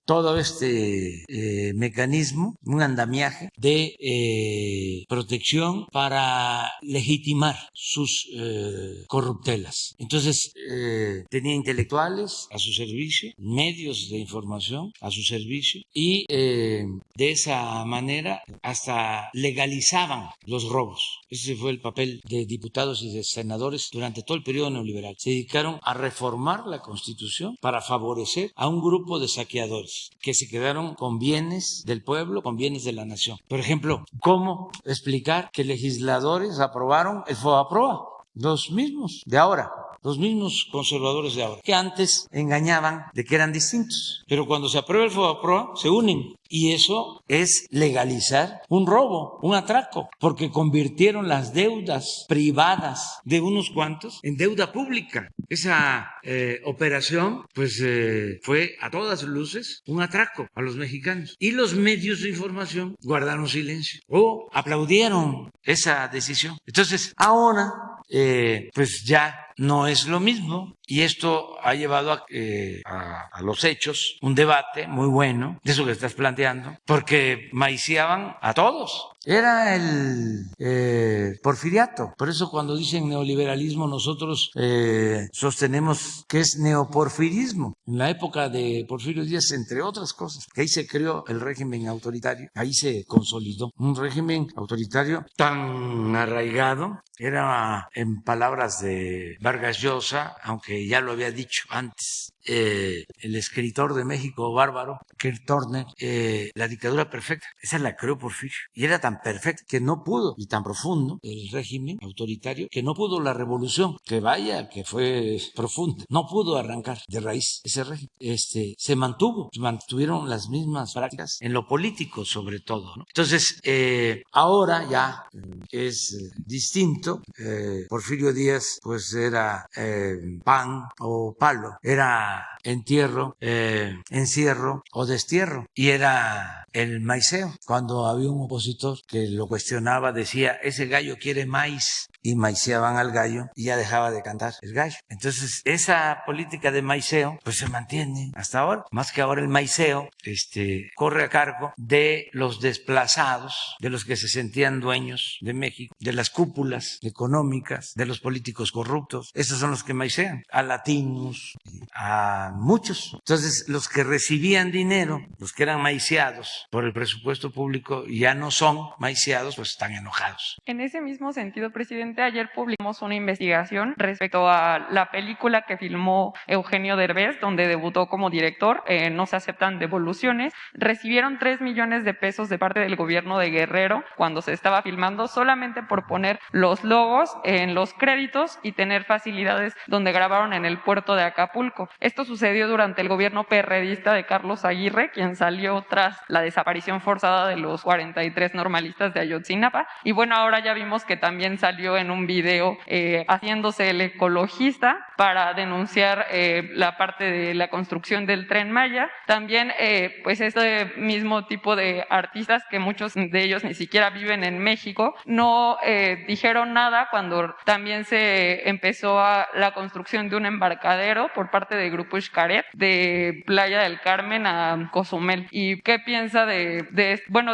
todo este mecanismo, un andamiaje de protección para legitimar sus corruptelas. Entonces tenía intelectuales a su servicio, medios de información a su servicio, y de esa manera hasta legalizaban los robos. Ese fue el papel de diputados y de senadores durante todo el periodo neoliberal. Se dedicaron a reformar la Constitución para favorecer a un grupo de saqueadores que se quedaron con bienes del pueblo, con bienes de la nación. Por ejemplo, ¿cómo explicar que legisladores aprobaron el FOBAPROA? Los mismos de ahora, los mismos conservadores de ahora, que antes engañaban de que eran distintos. Pero cuando se aprueba el FOBAPROA, se unen. Y eso es legalizar un robo, un atraco, porque convirtieron las deudas privadas de unos cuantos en deuda pública. Esa operación, pues, fue a todas luces un atraco a los mexicanos. Y los medios de información guardaron silencio o aplaudieron esa decisión. Entonces, ahora, pues ya no es lo mismo, y esto ha llevado a los hechos un debate muy bueno de eso que estás planteando, porque maiciaban a todos. Era el porfiriato. Por eso cuando dicen neoliberalismo nosotros sostenemos que es neoporfirismo. En la época de Porfirio Díaz, entre otras cosas, que ahí se creó el régimen autoritario, ahí se consolidó un régimen autoritario tan arraigado. Era, en palabras de Vargas Llosa, aunque ya lo había dicho antes, el escritor de México bárbaro, Kurt Turner, la dictadura perfecta, esa la creó Porfirio. Y era tan perfecta que no pudo, y tan profundo el régimen autoritario, que no pudo la revolución, que vaya, que fue profunda, no pudo arrancar de raíz ese régimen. Se mantuvieron las mismas prácticas en lo político sobre todo, ¿no? Entonces, ahora ya es distinto. Porfirio Díaz pues era pan o palo, era entierro, encierro o destierro, y era el maiceo. Cuando había un opositor que lo cuestionaba, decía, ese gallo quiere maíz, y maiceaban al gallo y ya dejaba de cantar el gallo. Entonces esa política de maiceo pues se mantiene hasta ahora, más que ahora el maiceo corre a cargo de los desplazados, de los que se sentían dueños de México, de las cúpulas económicas, de los políticos corruptos. Esos son los que maicean, a latinos, a muchos. Entonces los que recibían dinero, los que eran maiciados por el presupuesto público, ya no son maiciados, pues están enojados. En ese mismo sentido, presidente, ayer publicamos una investigación respecto a la película que filmó Eugenio Derbez, donde debutó como director, No se aceptan devoluciones. Recibieron 3 millones de pesos de parte del gobierno de Guerrero cuando se estaba filmando, solamente por poner los logos en los créditos y tener facilidades donde grabaron en el puerto de Acapulco. Esto sucedió durante el gobierno perredista de Carlos Aguirre, quien salió tras la desaparición forzada de los 43 normalistas de Ayotzinapa. Y bueno, ahora ya vimos que también salió en un video haciéndose el ecologista para denunciar la parte de la construcción del Tren Maya. También pues este mismo tipo de artistas, que muchos de ellos ni siquiera viven en México, no dijeron nada cuando también se empezó la construcción de un embarcadero por parte del Grupo Xcaret de Playa del Carmen a Cozumel. ¿Y qué piensa de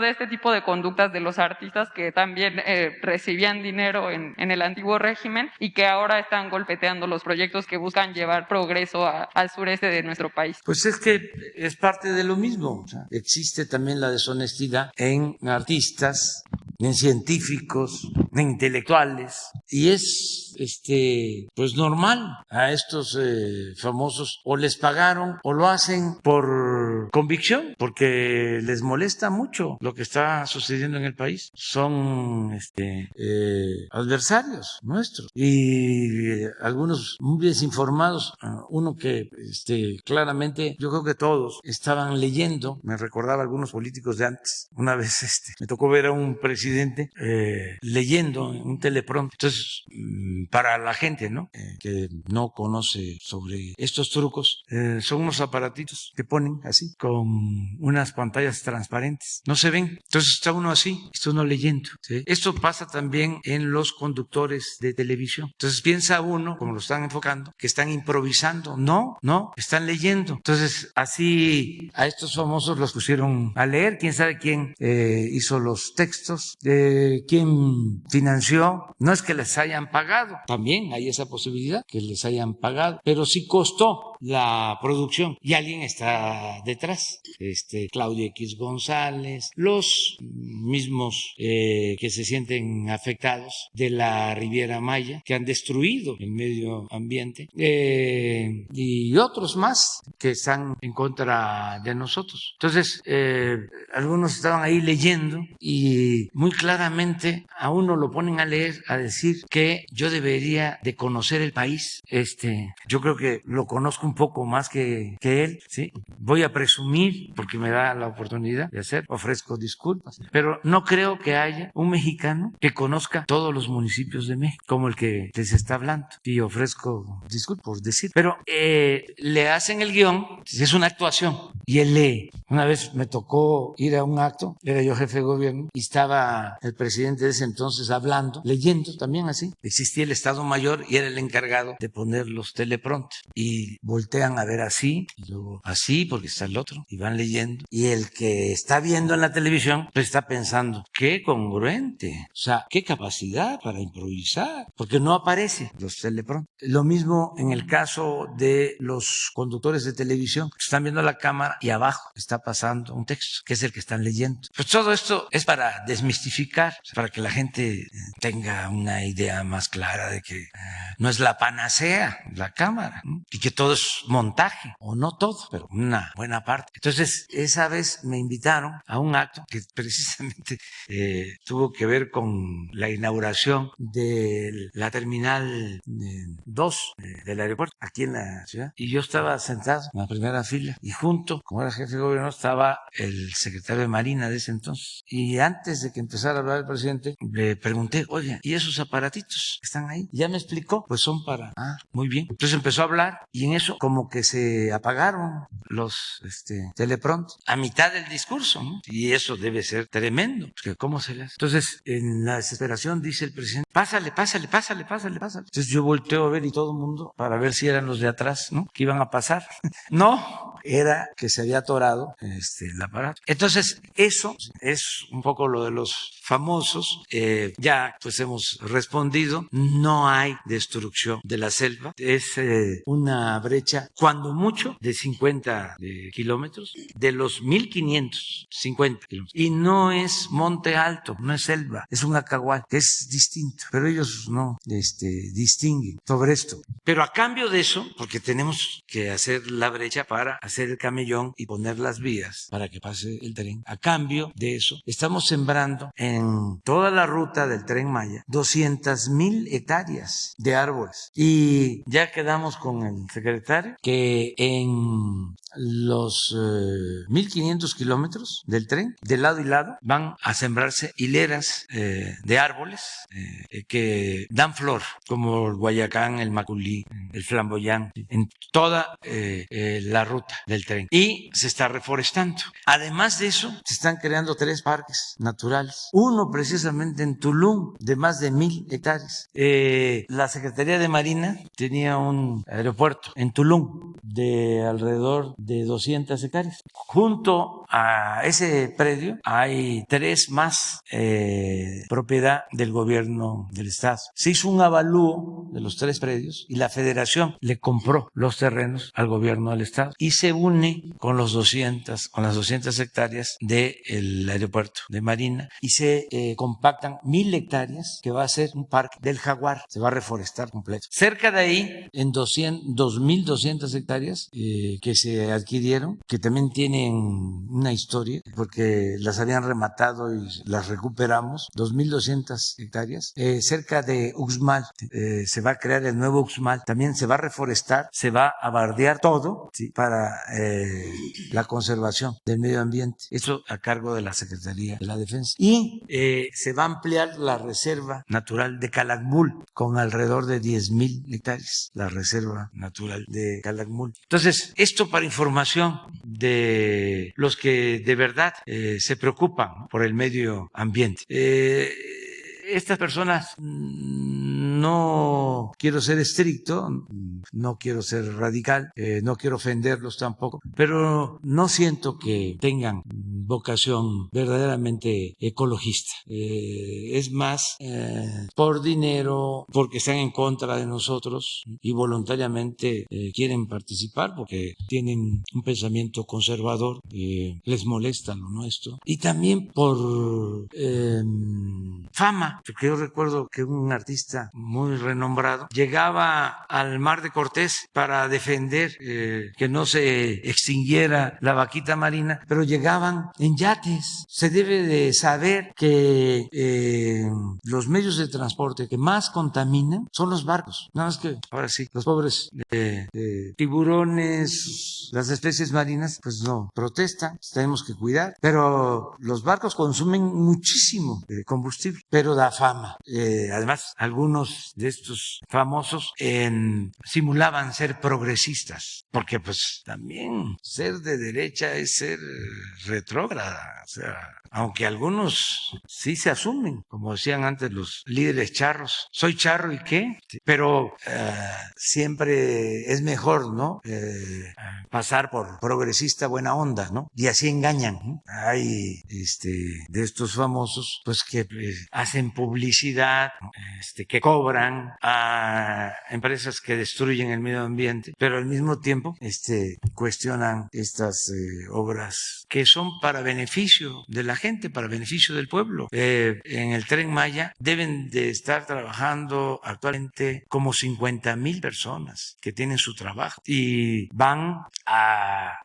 este tipo de conductas de los artistas que también recibían dinero en el antiguo régimen y que ahora están golpeteando los proyectos que buscan llevar progreso al sureste de nuestro país? Pues es que es parte de lo mismo. O sea, existe también la deshonestidad en artistas, en científicos, intelectuales, y es pues normal. A estos famosos o les pagaron o lo hacen por convicción, porque les molesta mucho lo que está sucediendo en el país. Son adversarios nuestros y algunos muy desinformados. Uno que claramente, yo creo que todos estaban leyendo, me recordaba a algunos políticos de antes. Una vez me tocó ver a un presidente leyendo en un teleprompter. Entonces, para la gente, ¿no? Que no conoce sobre estos trucos, son unos aparatitos que ponen así, con unas pantallas transparentes. No se ven. Entonces está uno así, está uno leyendo, ¿sí? Esto pasa también en los conductores de televisión. Entonces piensa uno, como lo están enfocando, que están improvisando. No, están leyendo. Entonces así a estos famosos los pusieron a leer. ¿Quién sabe quién hizo los textos? ¿Quién financió? No es que les hayan pagado. También hay esa posibilidad que les hayan pagado, pero sí costó la producción y alguien está detrás. Claudio X González, los mismos que se sienten afectados de la Riviera Maya, que han destruido el medio ambiente, y otros más que están en contra de nosotros. Entonces, algunos estaban ahí leyendo y muy claramente a uno lo ponen a leer, a decir que yo debería de conocer el país. Yo creo que lo conozco un poco más que él, ¿sí? Voy a presumir, porque me da la oportunidad de hacer, ofrezco disculpas, pero no creo que haya un mexicano que conozca todos los municipios de México, como el que les está hablando, y ofrezco disculpas por decir, pero le hacen el guión, es una actuación, y él lee. Una vez me tocó ir a un acto, era yo jefe de gobierno, y estaba el presidente de ese entonces hablando, leyendo también así. Existía el Estado Mayor y era el encargado de poner los teleprompters, y voltean a ver así, y luego así, porque está el otro, y van leyendo, y el que está viendo en la televisión pues está pensando, qué congruente, o sea, qué capacidad para improvisar, porque no aparecen los teleprompters. Lo mismo en el caso de los conductores de televisión, están viendo la cámara y abajo está pasando un texto, que es el que están leyendo. Pues todo esto es para desmistificar, para que la gente tenga una idea más clara de que no es la panacea la cámara, ¿no? Y que todo es montaje, o no todo, pero una buena parte. Entonces, esa vez me invitaron a un acto que precisamente tuvo que ver con la inauguración de la terminal 2 del aeropuerto, aquí en la ciudad, y yo estaba sentado en la primera fila, y junto, como era jefe de gobierno, estaba el secretario de Marina de ese entonces, y antes de que empezara a hablar el presidente, le pregunté, oye, ¿y esos aparatitos que están ahí? Y ya me explicó, pues son para... muy bien. Entonces empezó a hablar, y en eso como que se apagaron los teleprompters a mitad del discurso, ¿no? Y eso debe ser tremendo, porque ¿cómo se las? Entonces, en la desesperación dice el presidente, pásale. Entonces yo volteo a ver, y todo el mundo, para ver si eran los de atrás, ¿no? Que iban a pasar. No, era que se había atorado el aparato. Entonces, eso es un poco lo de los famosos. Ya pues hemos respondido, no hay destrucción de la selva, es una brecha cuando mucho de 50 kilómetros, de los 1550 kilómetros, y no es monte alto, no es selva, es un acahual, que es distinto, pero ellos no distinguen sobre esto. Pero a cambio de eso, porque tenemos que hacer la brecha para hacer el camellón y poner las vías para que pase el tren, a cambio de eso estamos sembrando en toda la ruta del Tren Maya 200,000 hectáreas de árboles, y ya quedamos con el secretario que en los 1500 kilómetros del tren, de lado y lado, van a sembrarse hileras de árboles que dan flor, como el guayacán, el maculí, el flamboyán, en toda la ruta del tren. Y se está reforestando. Además de eso, se están creando 3 parques naturales. Uno precisamente en Tulum, de más de 1000 hectáreas. La Secretaría de Marina tenía un aeropuerto en Tulum, Tulum, de alrededor de 200 hectáreas. Junto a ese predio hay 3 más propiedad del gobierno del estado. Se hizo un avalúo de los 3 predios y la federación le compró los terrenos al gobierno del estado y se une con las 200 hectáreas del aeropuerto de Marina y se compactan 1,000 hectáreas que va a ser un parque del jaguar, se va a reforestar completo. Cerca de ahí, en 2,200 hectáreas que se adquirieron, que también tienen una historia, porque las habían rematado y las recuperamos, 2,200 hectáreas, cerca de Uxmal, se va a crear el nuevo Uxmal, también se va a reforestar, se va a bardear todo, ¿sí?, para la conservación del medio ambiente, eso a cargo de la Secretaría de la Defensa. Y se va a ampliar la Reserva Natural de Calakmul con alrededor de 10,000 hectáreas, la Reserva Natural de Calakmul. Entonces, esto para información de los que de verdad se preocupan por el medio ambiente. Estas personas, no quiero ser estricto, no quiero ser radical, no quiero ofenderlos tampoco, pero no siento que tengan vocación verdaderamente ecologista. Es más por dinero, porque están en contra de nosotros y voluntariamente quieren participar porque tienen un pensamiento conservador, les molesta lo nuestro, y también por fama. Porque yo recuerdo que un artista muy renombrado llegaba al Mar de Cortés para defender que no se extinguiera la vaquita marina, pero llegaban en yates. Se debe de saber que los medios de transporte que más contaminan son los barcos. Nada más que ahora sí, los pobres tiburones, las especies marinas, pues no protestan, tenemos que cuidar, pero los barcos consumen muchísimo combustible, pero da fama. Además, algunos de estos famosos simulaban ser progresistas, porque pues también ser de derecha es ser retrógrada, o sea, aunque algunos sí se asumen, como decían antes los líderes charros, soy charro y qué, pero siempre es mejor, ¿no?, pasar por progresista buena onda, ¿no? Y así engañan, ¿no? Hay de estos famosos, pues que hacen publicidad, que cobran a empresas que destruyen el medio ambiente, pero al mismo tiempo cuestionan estas obras que son para beneficio de la gente, para beneficio del pueblo. En el Tren Maya deben de estar trabajando actualmente como 50,000 personas que tienen su trabajo y van a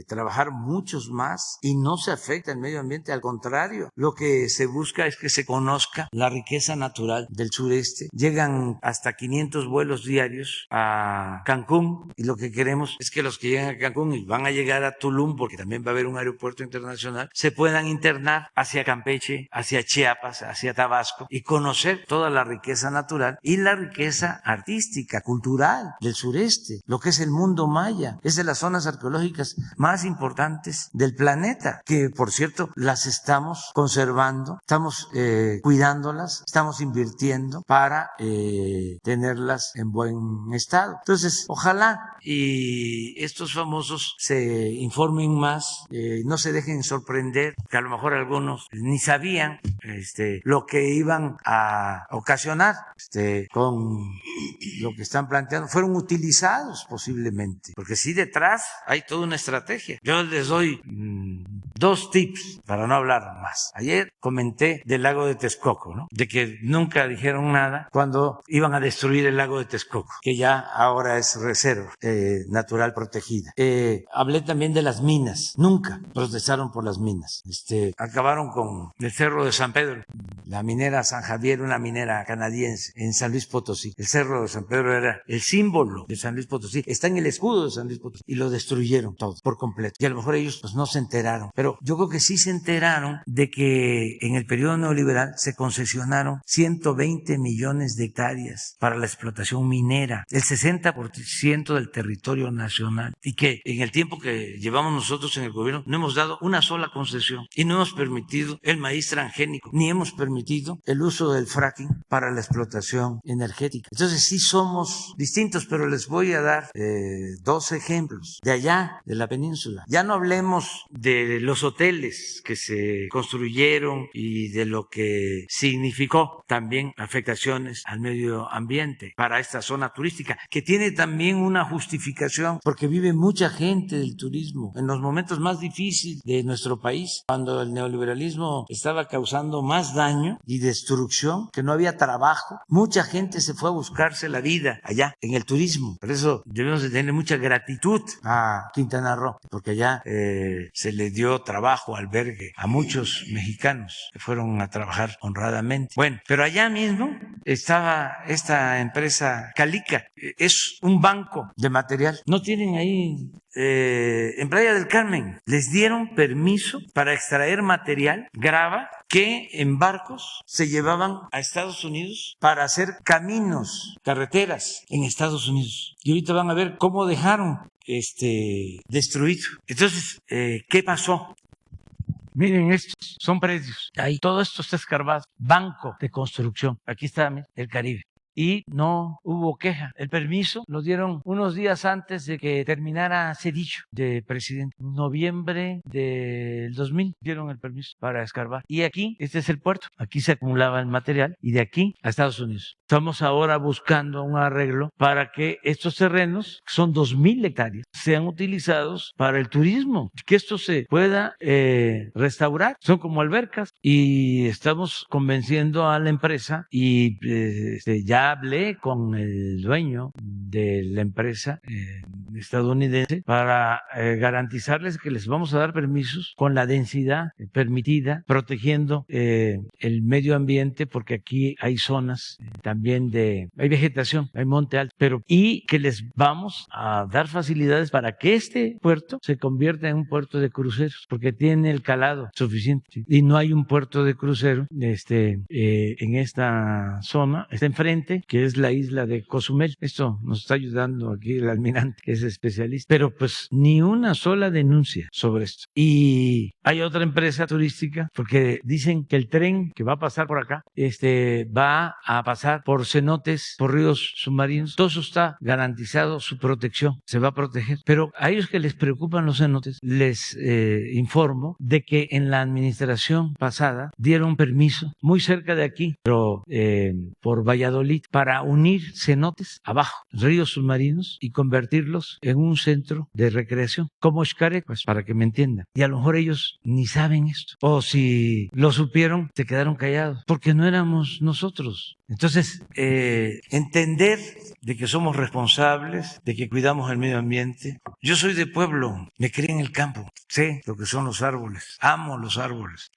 trabajar muchos más y no se afecta el medio ambiente, al contrario, lo que se busca es que se conozca la riqueza natural del sureste. Llegan hasta 500 vuelos diarios a Cancún y lo que queremos es que los que llegan a Cancún y van a llegar a Tulum, porque también va a haber un aeropuerto internacional, se puedan internar hacia Campeche, hacia Chiapas, hacia Tabasco y conocer toda la riqueza natural y la riqueza artística, cultural del sureste, lo que es el mundo maya. Es de las zonas arqueológicas más importantes del planeta, que por cierto las estamos conservando, estamos cuidándolas, estamos invirtiendo para tenerlas en buen estado. Entonces, ojalá y estos famosos se informen más, no se dejen sorprender, que a lo mejor algunos ni sabían lo que iban a ocasionar con lo que están planteando. Fueron utilizados posiblemente, porque sí, detrás hay toda una estrategia. Yo les doy 2 tips para no hablar más. Ayer comenté del lago de Texcoco, ¿no?, de que nunca dijeron nada cuando iban a destruir el lago de Texcoco, que ya ahora es reserva natural protegida. Hablé también de las minas. Nunca protestaron por las minas. Acabaron con el Cerro de San Pedro. La minera San Javier, una minera canadiense en San Luis Potosí. El Cerro de San Pedro era el símbolo de San Luis Potosí. Está en el escudo de San Luis Potosí. Y lo destruyeron todo, por completo. Y a lo mejor ellos pues no se enteraron. Pero pero yo creo que sí se enteraron de que en el periodo neoliberal se concesionaron 120 millones de hectáreas para la explotación minera, el 60% del territorio nacional, y que en el tiempo que llevamos nosotros en el gobierno no hemos dado una sola concesión y no hemos permitido el maíz transgénico, ni hemos permitido el uso del fracking para la explotación energética. Entonces sí somos distintos, pero les voy a dar 2 ejemplos de allá, de la península. Ya no hablemos de los hoteles que se construyeron y de lo que significó también afectaciones al medio ambiente para esta zona turística, que tiene también una justificación porque vive mucha gente del turismo en los momentos más difíciles de nuestro país, cuando el neoliberalismo estaba causando más daño y destrucción, que no había trabajo. Mucha gente se fue a buscarse la vida allá en el turismo. Por eso debemos de tener mucha gratitud a Quintana Roo, porque allá se le dio trabajo, albergue a muchos mexicanos que fueron a trabajar honradamente. Bueno, pero allá mismo estaba esta empresa Calica, es un banco de material. No tienen ahí en Playa del Carmen, les dieron permiso para extraer material, grava, que en barcos se llevaban a Estados Unidos para hacer caminos, carreteras en Estados Unidos. Y ahorita van a ver cómo dejaron destruido. Entonces, ¿qué pasó? Miren, estos son predios. Ahí todo esto está escarbado. Banco de construcción. Aquí está el Caribe. Y no hubo queja. El permiso lo dieron unos días antes de que terminara Cedillo de presidente. En noviembre del 2000 dieron el permiso para escarbar. Y aquí, este es el puerto. Aquí se acumulaba el material y de aquí a Estados Unidos. Estamos ahora buscando un arreglo para que estos terrenos, que son 2,000 hectáreas, sean utilizados para el turismo. Que esto se pueda restaurar. Son como albercas. Y estamos convenciendo a la empresa y ya hablé con el dueño de la empresa estadounidense para garantizarles que les vamos a dar permisos con la densidad permitida, protegiendo el medio ambiente, porque aquí hay zonas también hay vegetación, hay monte alto, y que les vamos a dar facilidades para que este puerto se convierta en un puerto de cruceros, porque tiene el calado suficiente, y no hay un puerto de crucero en esta zona. Está enfrente, que es la isla de Cozumel. Esto nos está ayudando aquí el almirante, que es especialista, pero pues ni una sola denuncia sobre esto. Y hay otra empresa turística, porque dicen que el tren que va a pasar por acá va a pasar por cenotes, por ríos submarinos. Todo eso está garantizado, su protección se va a proteger, pero a ellos que les preocupan los cenotes, les informo de que en la administración pasada dieron permiso muy cerca de aquí, pero por Valladolid, para unir cenotes abajo, ríos submarinos, y convertirlos en un centro de recreación, como Xcaret, pues para que me entiendan. Y a lo mejor ellos ni saben esto, o si lo supieron, se quedaron callados, porque no éramos nosotros. Entonces, entender de que somos responsables, de que cuidamos el medio ambiente. Yo soy de pueblo, me crié en el campo, sé lo que son los árboles, amo los árboles,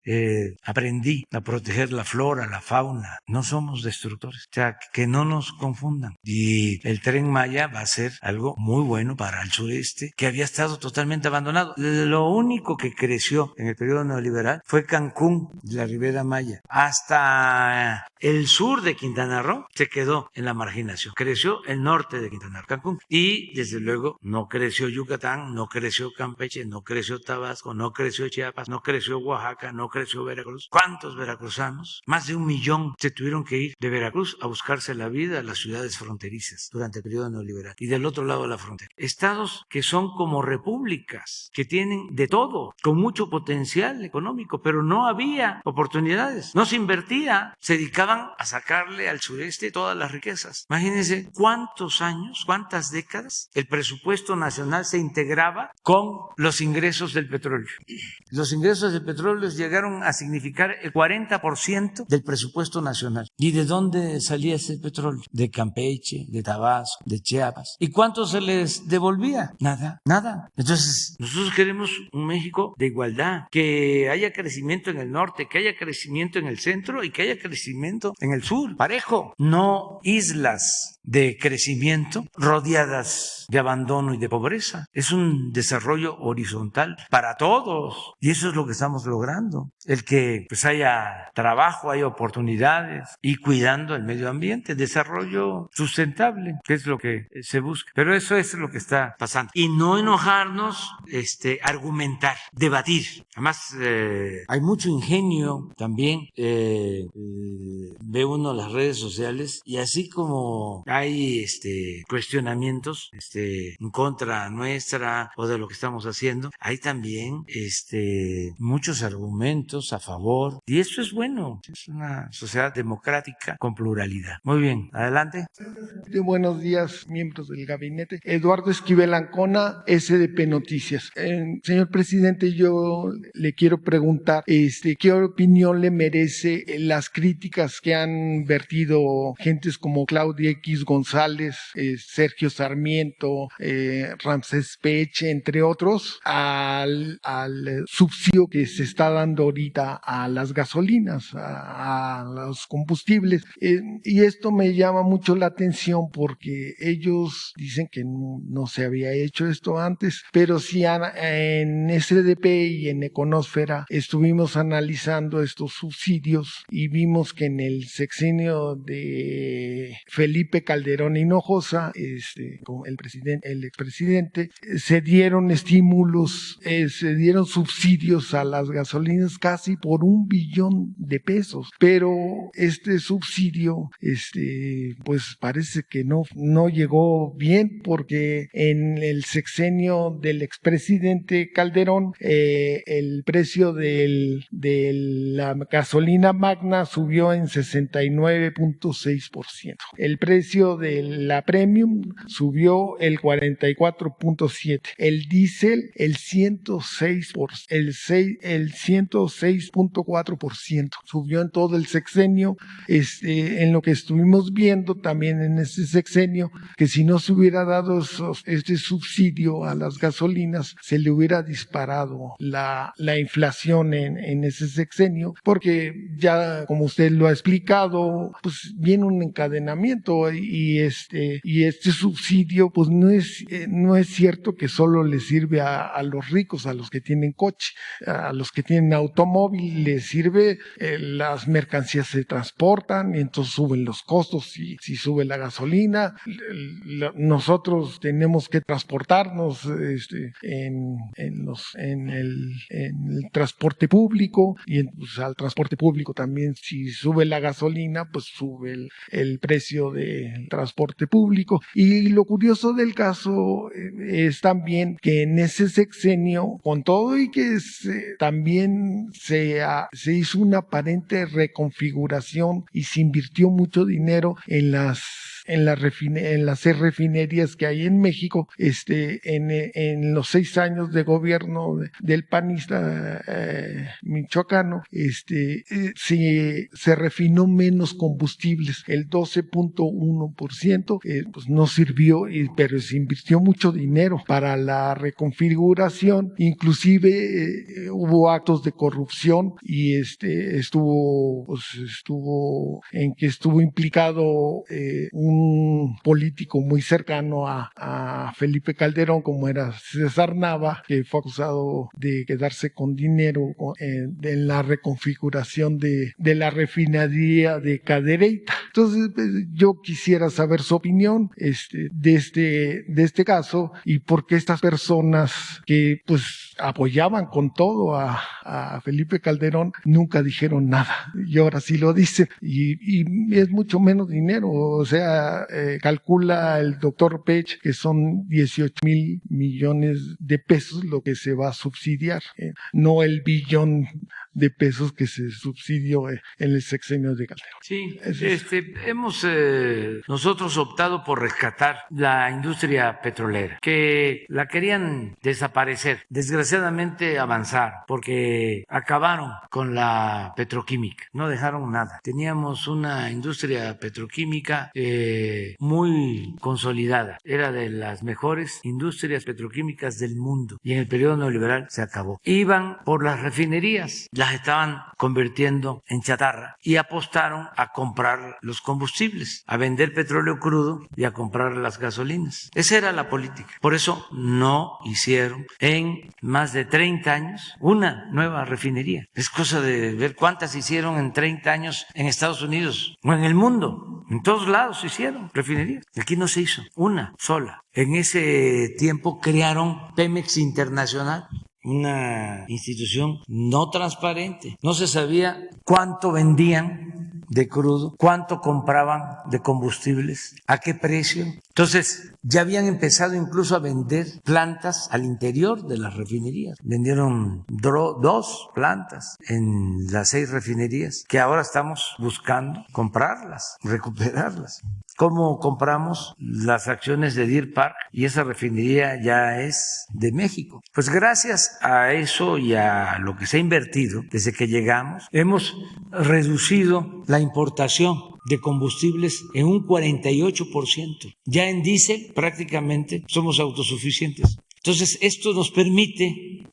aprendí a proteger la flora, la fauna. No somos destructores, o sea, que no nos confundan. Y el Tren Maya va a ser algo muy bueno para el sureste, que había estado totalmente abandonado. Lo único que creció en el periodo neoliberal fue Cancún, la Ribera Maya. Hasta el sur de Quintana Roo se quedó en la marginación. Creció el norte de Quintana Roo, Cancún. Y desde luego no creció Yucatán, no creció Campeche, no creció Tabasco, no creció Chiapas, no creció Oaxaca, no creció Veracruz. ¿Cuántos veracruzanos? Más de 1 millón se tuvieron que ir de Veracruz a buscarse la vida a las ciudades fronterizas durante el periodo neoliberal. Y del otro lado de la frontera, estados que son como repúblicas, que tienen de todo, con mucho potencial económico, pero no había oportunidades, no se invertía, se dedicaban a sacarle al sureste todas las riquezas. Imagínense cuántos años, cuántas décadas el presupuesto nacional se integraba con los ingresos del petróleo. Los ingresos del petróleo llegaron a significar el 40% del presupuesto nacional. ¿Y de dónde salía ese petróleo? De Campeche, de Tabasco, de Chiapas. ¿Y cuánto se les devolvía? Nada, nada. Entonces, nosotros queremos un México de igualdad, que haya crecimiento en el norte, que haya crecimiento en el centro y que haya crecimiento en el sur. parejo, no islas de crecimiento rodeadas de abandono y de pobreza. Es un desarrollo horizontal para todos y eso es lo que estamos logrando. El que pues haya trabajo, haya oportunidades y cuidando el medio ambiente, desarrollo sustentable, que es lo que se busca. Pero eso es lo que está pasando. Y no enojarnos, argumentar, debatir. Además, hay mucho ingenio también. Ve uno las redes sociales y así como hay cuestionamientos en contra nuestra o de lo que estamos haciendo, hay también muchos argumentos a favor y eso es bueno. Es una sociedad democrática con pluralidad. Muy bien, adelante. Buenos días, miembros del gabinete. Eduardo Esquivel Ancona, SDP Noticias. Señor presidente, yo le quiero preguntar, ¿qué opinión le merece las críticas que han vertido gentes como Claudia X González, Sergio Sarmiento, Ramsés Pech, entre otros, al subsidio que se está dando ahorita a las gasolinas, a los combustibles? Y esto me llama mucho la atención porque ellos dicen que no se había hecho esto antes, pero sí en SDP y en Econósfera estuvimos analizando estos subsidios y vimos que en el sexenio de Felipe Calderón Hinojosa, como el expresidente, se dieron estímulos, se dieron subsidios a las gasolinas casi por $1 billón, pero este subsidio, pues parece que no llegó bien porque en el sexenio del expresidente Calderón, el precio de la gasolina magna subió en 69.6%. El precio de la premium subió el 44.7%. El diésel el 106.4%. Subió en todo el sexenio. En lo que estuvimos viendo también en este sexenio, que si no se hubiera dado este subsidio a las gasolinas, se le hubiera disparado la inflación en ese sexenio, porque ya, como usted lo ha explicado, pues viene un encadenamiento y este subsidio, pues no es cierto que solo le sirve a los ricos, a los que tienen coche, a los que tienen automóvil, les sirve, las mercancías se transportan y entonces suben los costos, si sube la gasolina, nosotros tenemos que transportarnos en el transporte público y pues, al transporte público también, si sube la gasolina, pues sube el precio del transporte público. Y lo curioso del caso es también que en ese sexenio, con todo y que también se hizo una aparente reconfiguración y se invirtió mucho dinero en las refinerías que hay en México, en los 6 años de gobierno del panista michoacano, se refinó menos combustibles, el 12.1%, pues no sirvió, pero se invirtió mucho dinero para la reconfiguración, inclusive hubo actos de corrupción y estuvo implicado un político muy cercano a Felipe Calderón, como era César Nava, que fue acusado de quedarse con dinero en la reconfiguración de la refinería de Cadereyta. Entonces, yo quisiera saber su opinión de este caso y por qué estas personas que pues apoyaban con todo a Felipe Calderón nunca dijeron nada y ahora sí lo dicen y es mucho menos dinero, o sea, calcula el doctor Pech que son 18,000 millones de pesos lo que se va a subsidiar, no el billón de pesos que se subsidió en el sexenio de Calderón. Sí, hemos nosotros optado por rescatar la industria petrolera, que la querían desaparecer, desgraciadamente avanzar, porque acabaron con la petroquímica, no dejaron nada. Teníamos una industria petroquímica muy consolidada, era de las mejores industrias petroquímicas del mundo y en el periodo neoliberal se acabó. Iban por las refinerías, las las estaban convirtiendo en chatarra y apostaron a comprar los combustibles, a vender petróleo crudo y a comprar las gasolinas. Esa era la política. Por eso no hicieron en más de 30 años una nueva refinería. Es cosa de ver cuántas hicieron en 30 años en Estados Unidos o en el mundo. En todos lados se hicieron refinerías. Aquí no se hizo una sola. En ese tiempo crearon Pemex Internacional, una institución no transparente. No se sabía cuánto vendían de crudo, cuánto compraban de combustibles, a qué precio. Entonces, ya habían empezado incluso a vender plantas al interior de las refinerías. Vendieron 2 plantas en las 6 refinerías, que ahora estamos buscando comprarlas, recuperarlas. ¿Cómo compramos las acciones de Deer Park? Y esa refinería ya es de México. Pues gracias a eso y a lo que se ha invertido desde que llegamos, hemos reducido la importación de combustibles en un 48%. Ya en diésel prácticamente somos autosuficientes. Entonces, esto nos permite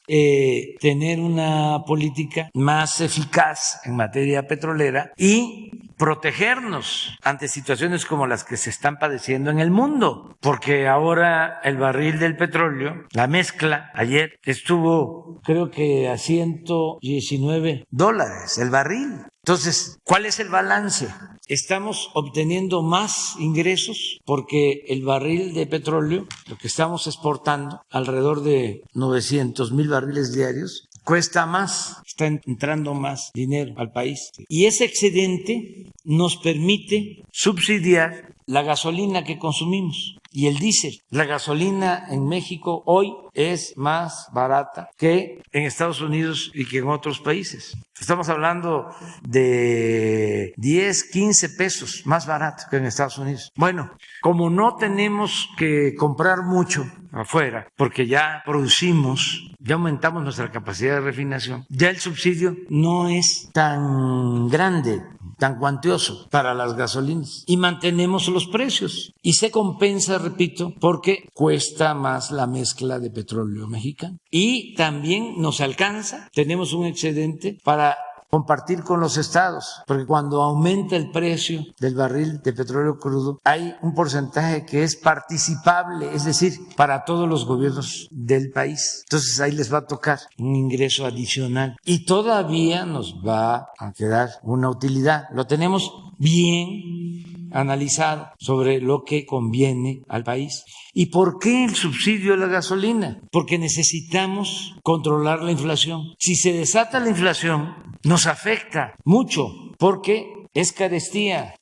tener una política más eficaz en materia petrolera y protegernos ante situaciones como las que se están padeciendo en el mundo, porque ahora el barril del petróleo, la mezcla, ayer estuvo creo que a $119 el barril. Entonces, ¿cuál es el balance? Estamos obteniendo más ingresos porque el barril de petróleo, lo que estamos exportando, alrededor de 900,000 barriles diarios, cuesta más, está entrando más dinero al país. Y ese excedente nos permite subsidiar la gasolina que consumimos y el diésel. La gasolina en México hoy es más barata que en Estados Unidos y que en otros países. Estamos hablando de 10, 15 pesos más barato que en Estados Unidos. Bueno, como no tenemos que comprar mucho afuera, porque ya producimos, ya aumentamos nuestra capacidad de refinación, ya el subsidio no es tan grande, tan cuantioso para las gasolinas y mantenemos los precios y se compensa, repito, porque cuesta más la mezcla de petróleo mexicano y también nos alcanza, tenemos un excedente para compartir con los estados, porque cuando aumenta el precio del barril de petróleo crudo, hay un porcentaje que es participable, es decir, para todos los gobiernos del país. Entonces ahí les va a tocar un ingreso adicional y todavía nos va a quedar una utilidad. Lo tenemos bien analizado sobre lo que conviene al país. ¿Y por qué el subsidio a la gasolina? Porque necesitamos controlar la inflación. Si se desata la inflación, nos afecta mucho porque es carestía,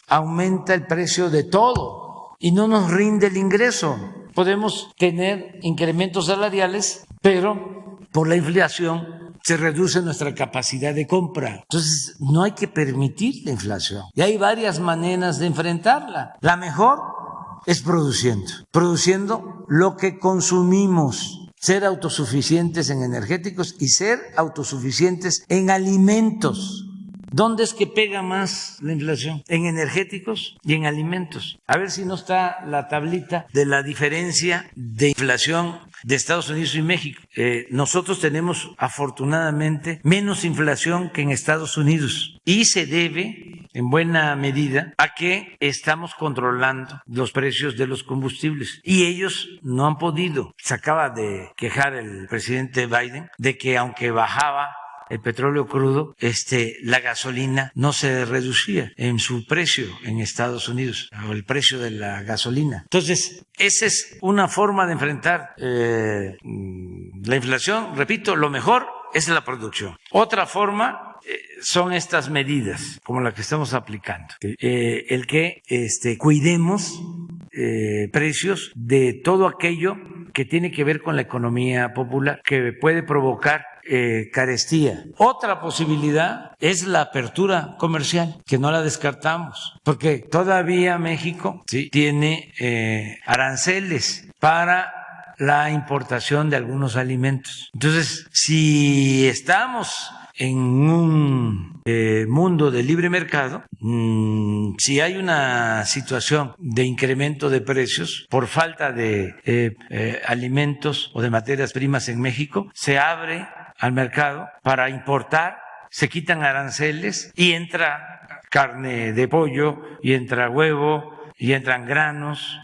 aumenta el precio de todo y no nos rinde el ingreso. Podemos tener incrementos salariales, pero por la inflación se reduce nuestra capacidad de compra. Entonces, no hay que permitir la inflación. Y hay varias maneras de enfrentarla. La mejor es produciendo lo que consumimos. Ser autosuficientes en energéticos y ser autosuficientes en alimentos. ¿Dónde es que pega más la inflación? En energéticos y en alimentos. A ver si no está la tablita de la diferencia de inflación de Estados Unidos y México. Nosotros tenemos afortunadamente menos inflación que en Estados Unidos y se debe en buena medida a que estamos controlando los precios de los combustibles y ellos no han podido. Se acaba de quejar el presidente Biden de que aunque bajaba el petróleo crudo, la gasolina no se reducía en su precio en Estados Unidos, o el precio de la gasolina. Entonces, esa es una forma de enfrentar la inflación. Repito, lo mejor es la producción. Otra forma son estas medidas, como la que estamos aplicando. El que cuidemos precios de todo aquello que tiene que ver con la economía popular, que puede provocar carestía. Otra posibilidad es la apertura comercial, que no la descartamos, porque todavía México tiene aranceles para la importación de algunos alimentos. Entonces, si estamos en un mundo de libre mercado, si hay una situación de incremento de precios por falta de alimentos o de materias primas en México, se abre al mercado para importar, se quitan aranceles y entra carne de pollo y entra huevo y entran granos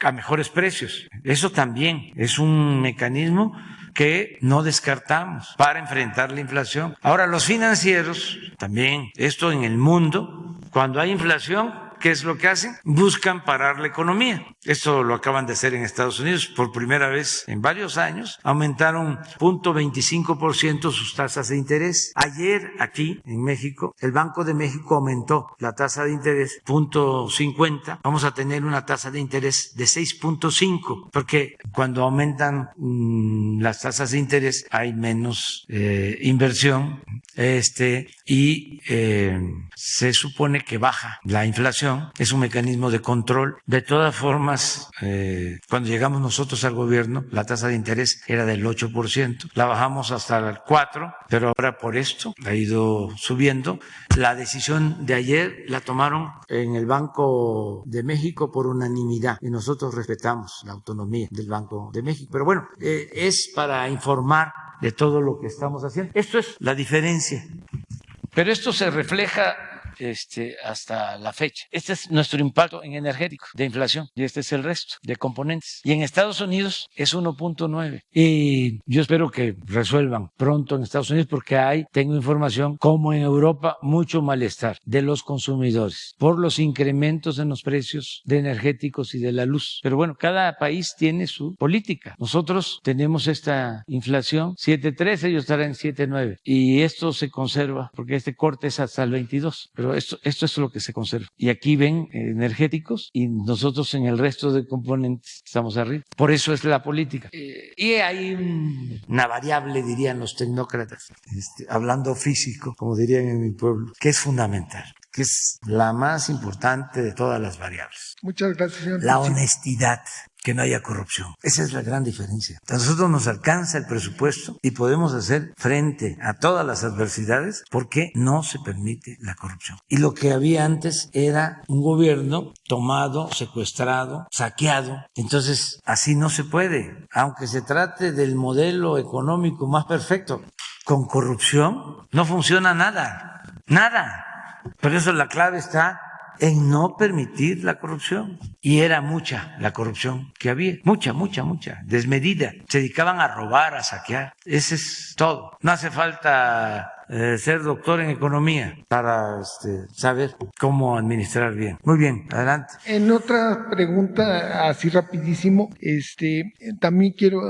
a mejores precios. Eso también es un mecanismo que no descartamos para enfrentar la inflación. Ahora, los financieros, también esto en el mundo, cuando hay inflación, ¿qué es lo que hacen? Buscan parar la economía. Esto lo acaban de hacer en Estados Unidos por primera vez en varios años. Aumentaron 0.25% sus tasas de interés. Ayer aquí en México, el Banco de México aumentó la tasa de interés 0.50. Vamos a tener una tasa de interés de 6.5, porque cuando aumentan las tasas de interés hay menos inversión y se supone que baja la inflación. Es un mecanismo de control. De todas formas, cuando llegamos nosotros al gobierno, la tasa de interés era del 8%, la bajamos hasta el 4%, pero ahora por esto ha ido subiendo. La decisión de ayer la tomaron en el Banco de México por unanimidad y nosotros respetamos la autonomía del Banco de México. Pero bueno, es para informar de todo lo que estamos haciendo. Esto es la diferencia. Pero esto se refleja hasta la fecha. Este es nuestro impacto en energético de inflación y este es el resto de componentes. Y en Estados Unidos es 1.9. Y yo espero que resuelvan pronto en Estados Unidos porque tengo información, como en Europa, mucho malestar de los consumidores por los incrementos en los precios de energéticos y de la luz. Pero bueno, cada país tiene su política. Nosotros tenemos esta inflación 7.3, ellos estarán en 7.9. Y esto se conserva porque este corte es hasta el 22. Pero esto es lo que se conserva. Y aquí ven energéticos y nosotros en el resto de componentes estamos arriba. Por eso es la política. Y hay una variable, dirían los tecnócratas, hablando físico, como dirían en mi pueblo, que es fundamental, que es la más importante de todas las variables. Muchas gracias, señor. La honestidad. Que no haya corrupción. Esa es la gran diferencia. A nosotros nos alcanza el presupuesto y podemos hacer frente a todas las adversidades porque no se permite la corrupción. Y lo que había antes era un gobierno tomado, secuestrado, saqueado. Entonces, así no se puede. Aunque se trate del modelo económico más perfecto, con corrupción no funciona nada. Nada. Por eso la clave está en no permitir la corrupción. Y era mucha la corrupción que había, mucha, desmedida. Se dedicaban a robar, a saquear. Ese es todo. No hace falta ser doctor en economía para saber cómo administrar bien. Muy bien, adelante. En otra pregunta, así rapidísimo, también quiero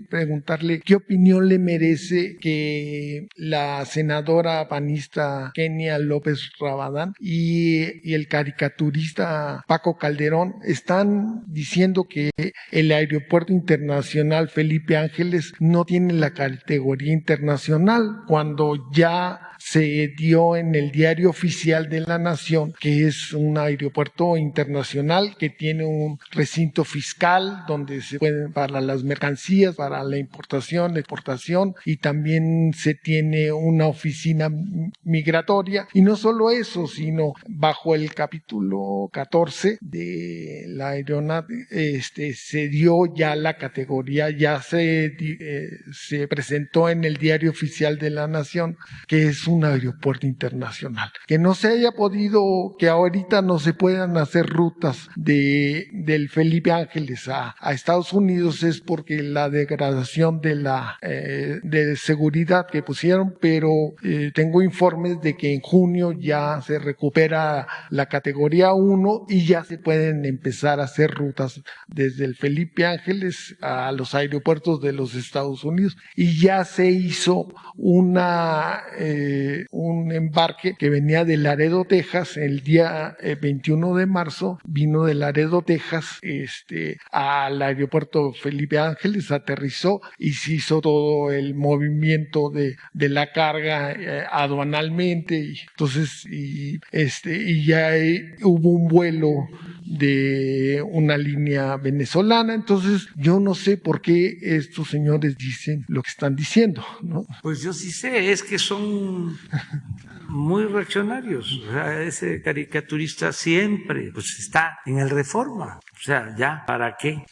preguntarle qué opinión le merece que la senadora panista Kenia López Rabadán y el caricaturista Paco Calderón están diciendo que el Aeropuerto Internacional Felipe Ángeles no tiene la categoría internacional, cuando ya se dio en el Diario Oficial de la Nación que es un aeropuerto internacional que tiene un recinto fiscal donde se pueden para las mercancías, para la importación, exportación, y también se tiene una oficina migratoria. Y no solo eso, sino bajo el capítulo 14 de la aeronáutica se dio ya la categoría, ya se presentó en el Diario Oficial de la Nación que es un aeropuerto internacional. Que no se haya podido, que ahorita no se puedan hacer rutas del Felipe Ángeles a Estados Unidos es porque la degradación de seguridad que pusieron, pero tengo informes de que en junio ya se recupera la categoría 1 y ya se pueden empezar a hacer rutas desde el Felipe Ángeles a los aeropuertos de los Estados Unidos, y ya se hizo un embarque que venía de Laredo, Texas. El día 21 de marzo vino de Laredo, Texas, al aeropuerto Felipe Ángeles, aterrizó y se hizo todo el movimiento de la carga aduanalmente, y entonces y ya hubo un vuelo de una línea venezolana. Entonces, yo no sé por qué estos señores dicen lo que están diciendo, ¿no? Pues yo sí sé, es que son muy reaccionarios. O sea, ese caricaturista siempre pues está en el Reforma. O sea, ya, ¿para qué?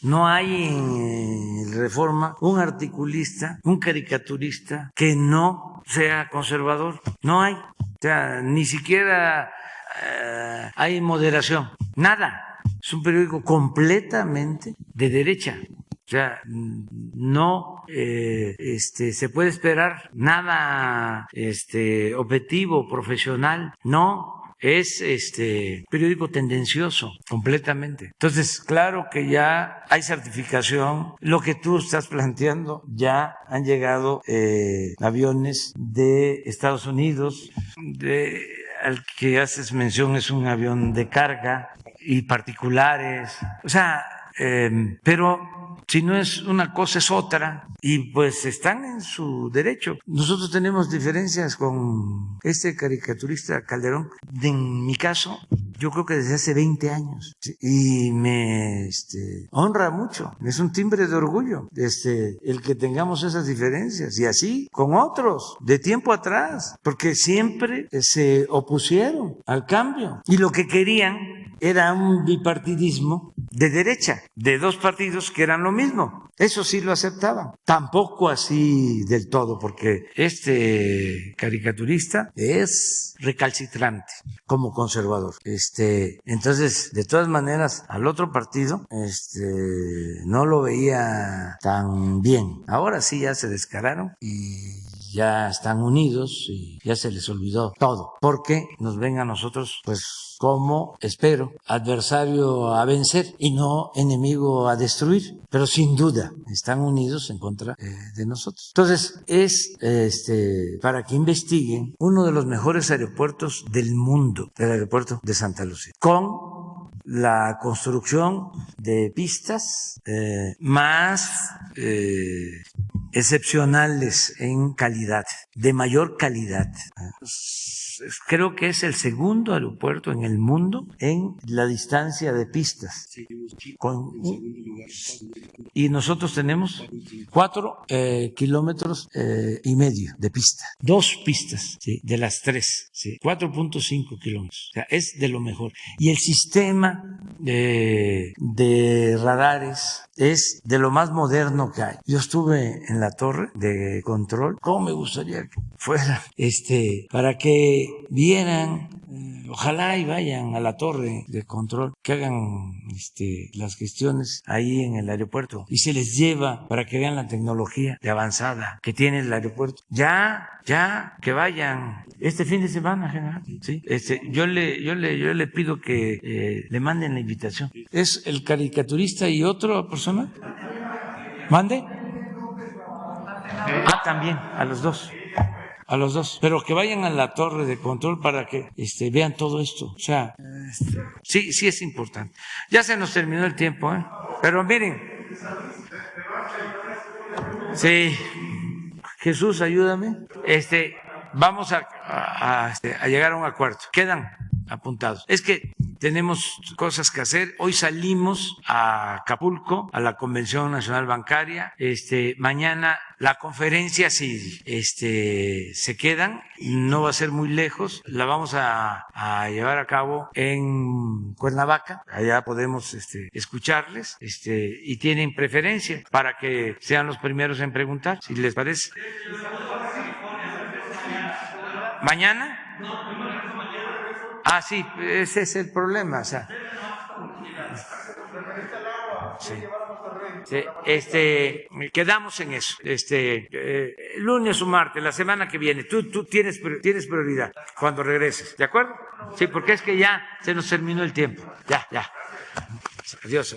No hay en el Reforma un articulista, un caricaturista que no sea conservador. No hay. O sea, ni siquiera hay moderación. Nada. Es un periódico completamente de derecha. O sea, no se puede esperar nada objetivo, profesional. No. Es periódico tendencioso completamente. Entonces, claro que ya hay certificación. Lo que tú estás planteando, ya han llegado aviones de Estados Unidos, al que haces mención es un avión de carga y particulares. O sea, pero si no es una cosa es otra, y pues están en su derecho. Nosotros tenemos diferencias con este caricaturista Calderón. En mi caso, yo creo que desde hace 20 años, ¿sí? Y me honra mucho, es un timbre de orgullo el que tengamos esas diferencias, y así con otros de tiempo atrás, porque siempre se opusieron al cambio, y lo que querían era un bipartidismo de derecha, de dos partidos que eran lo mismo. Eso sí lo aceptaban. Tampoco así del todo, porque este caricaturista es recalcitrante como conservador. Entonces, de todas maneras, al otro partido, no lo veía tan bien. Ahora sí ya se descararon y ya están unidos y ya se les olvidó todo, porque nos ven a nosotros, pues, como, espero, adversario a vencer y no enemigo a destruir, pero sin duda están unidos en contra de nosotros. Entonces, es para que investiguen uno de los mejores aeropuertos del mundo, el aeropuerto de Santa Lucía, con la construcción de pistas más excepcionales en calidad, de mayor calidad. Creo que es el segundo aeropuerto en el mundo en la distancia de pistas. Y nosotros tenemos 4,5 kilómetros de pista. 2 pistas, ¿sí? De las 3, ¿sí? 4,5 kilómetros. O sea, es de lo mejor. Y el sistema de radares es de lo más moderno que hay. Yo estuve en la torre de control. ¿Cómo me gustaría que fuera? Para que vieran, ojalá y vayan a la torre de control, que hagan las gestiones ahí en el aeropuerto y se les lleva para que vean la tecnología de avanzada que tiene el aeropuerto. Ya, que vayan este fin de semana, general. ¿Sí? Yo le pido que le manden la invitación. ¿Es el caricaturista y otra persona? ¿Mande? También, a los dos. A los dos, pero que vayan a la torre de control para que vean todo esto. O sea, sí es importante. Ya se nos terminó el tiempo, pero miren. Sí, Jesús, ayúdame. Vamos a llegar a un acuerdo. Quedan apuntados. Es que tenemos cosas que hacer. Hoy salimos a Acapulco, a la Convención Nacional Bancaria. Mañana la conferencia, si se quedan, no va a ser muy lejos. La vamos a llevar a cabo en Cuernavaca. Allá podemos escucharles y tienen preferencia para que sean los primeros en preguntar, si les parece. ¿Mañana? Sí, ese es el problema, o sea. Sí. Quedamos en eso. Lunes o martes, la semana que viene, tú tienes prioridad cuando regreses, ¿de acuerdo? Sí, porque es que ya se nos terminó el tiempo. Ya. Adiós.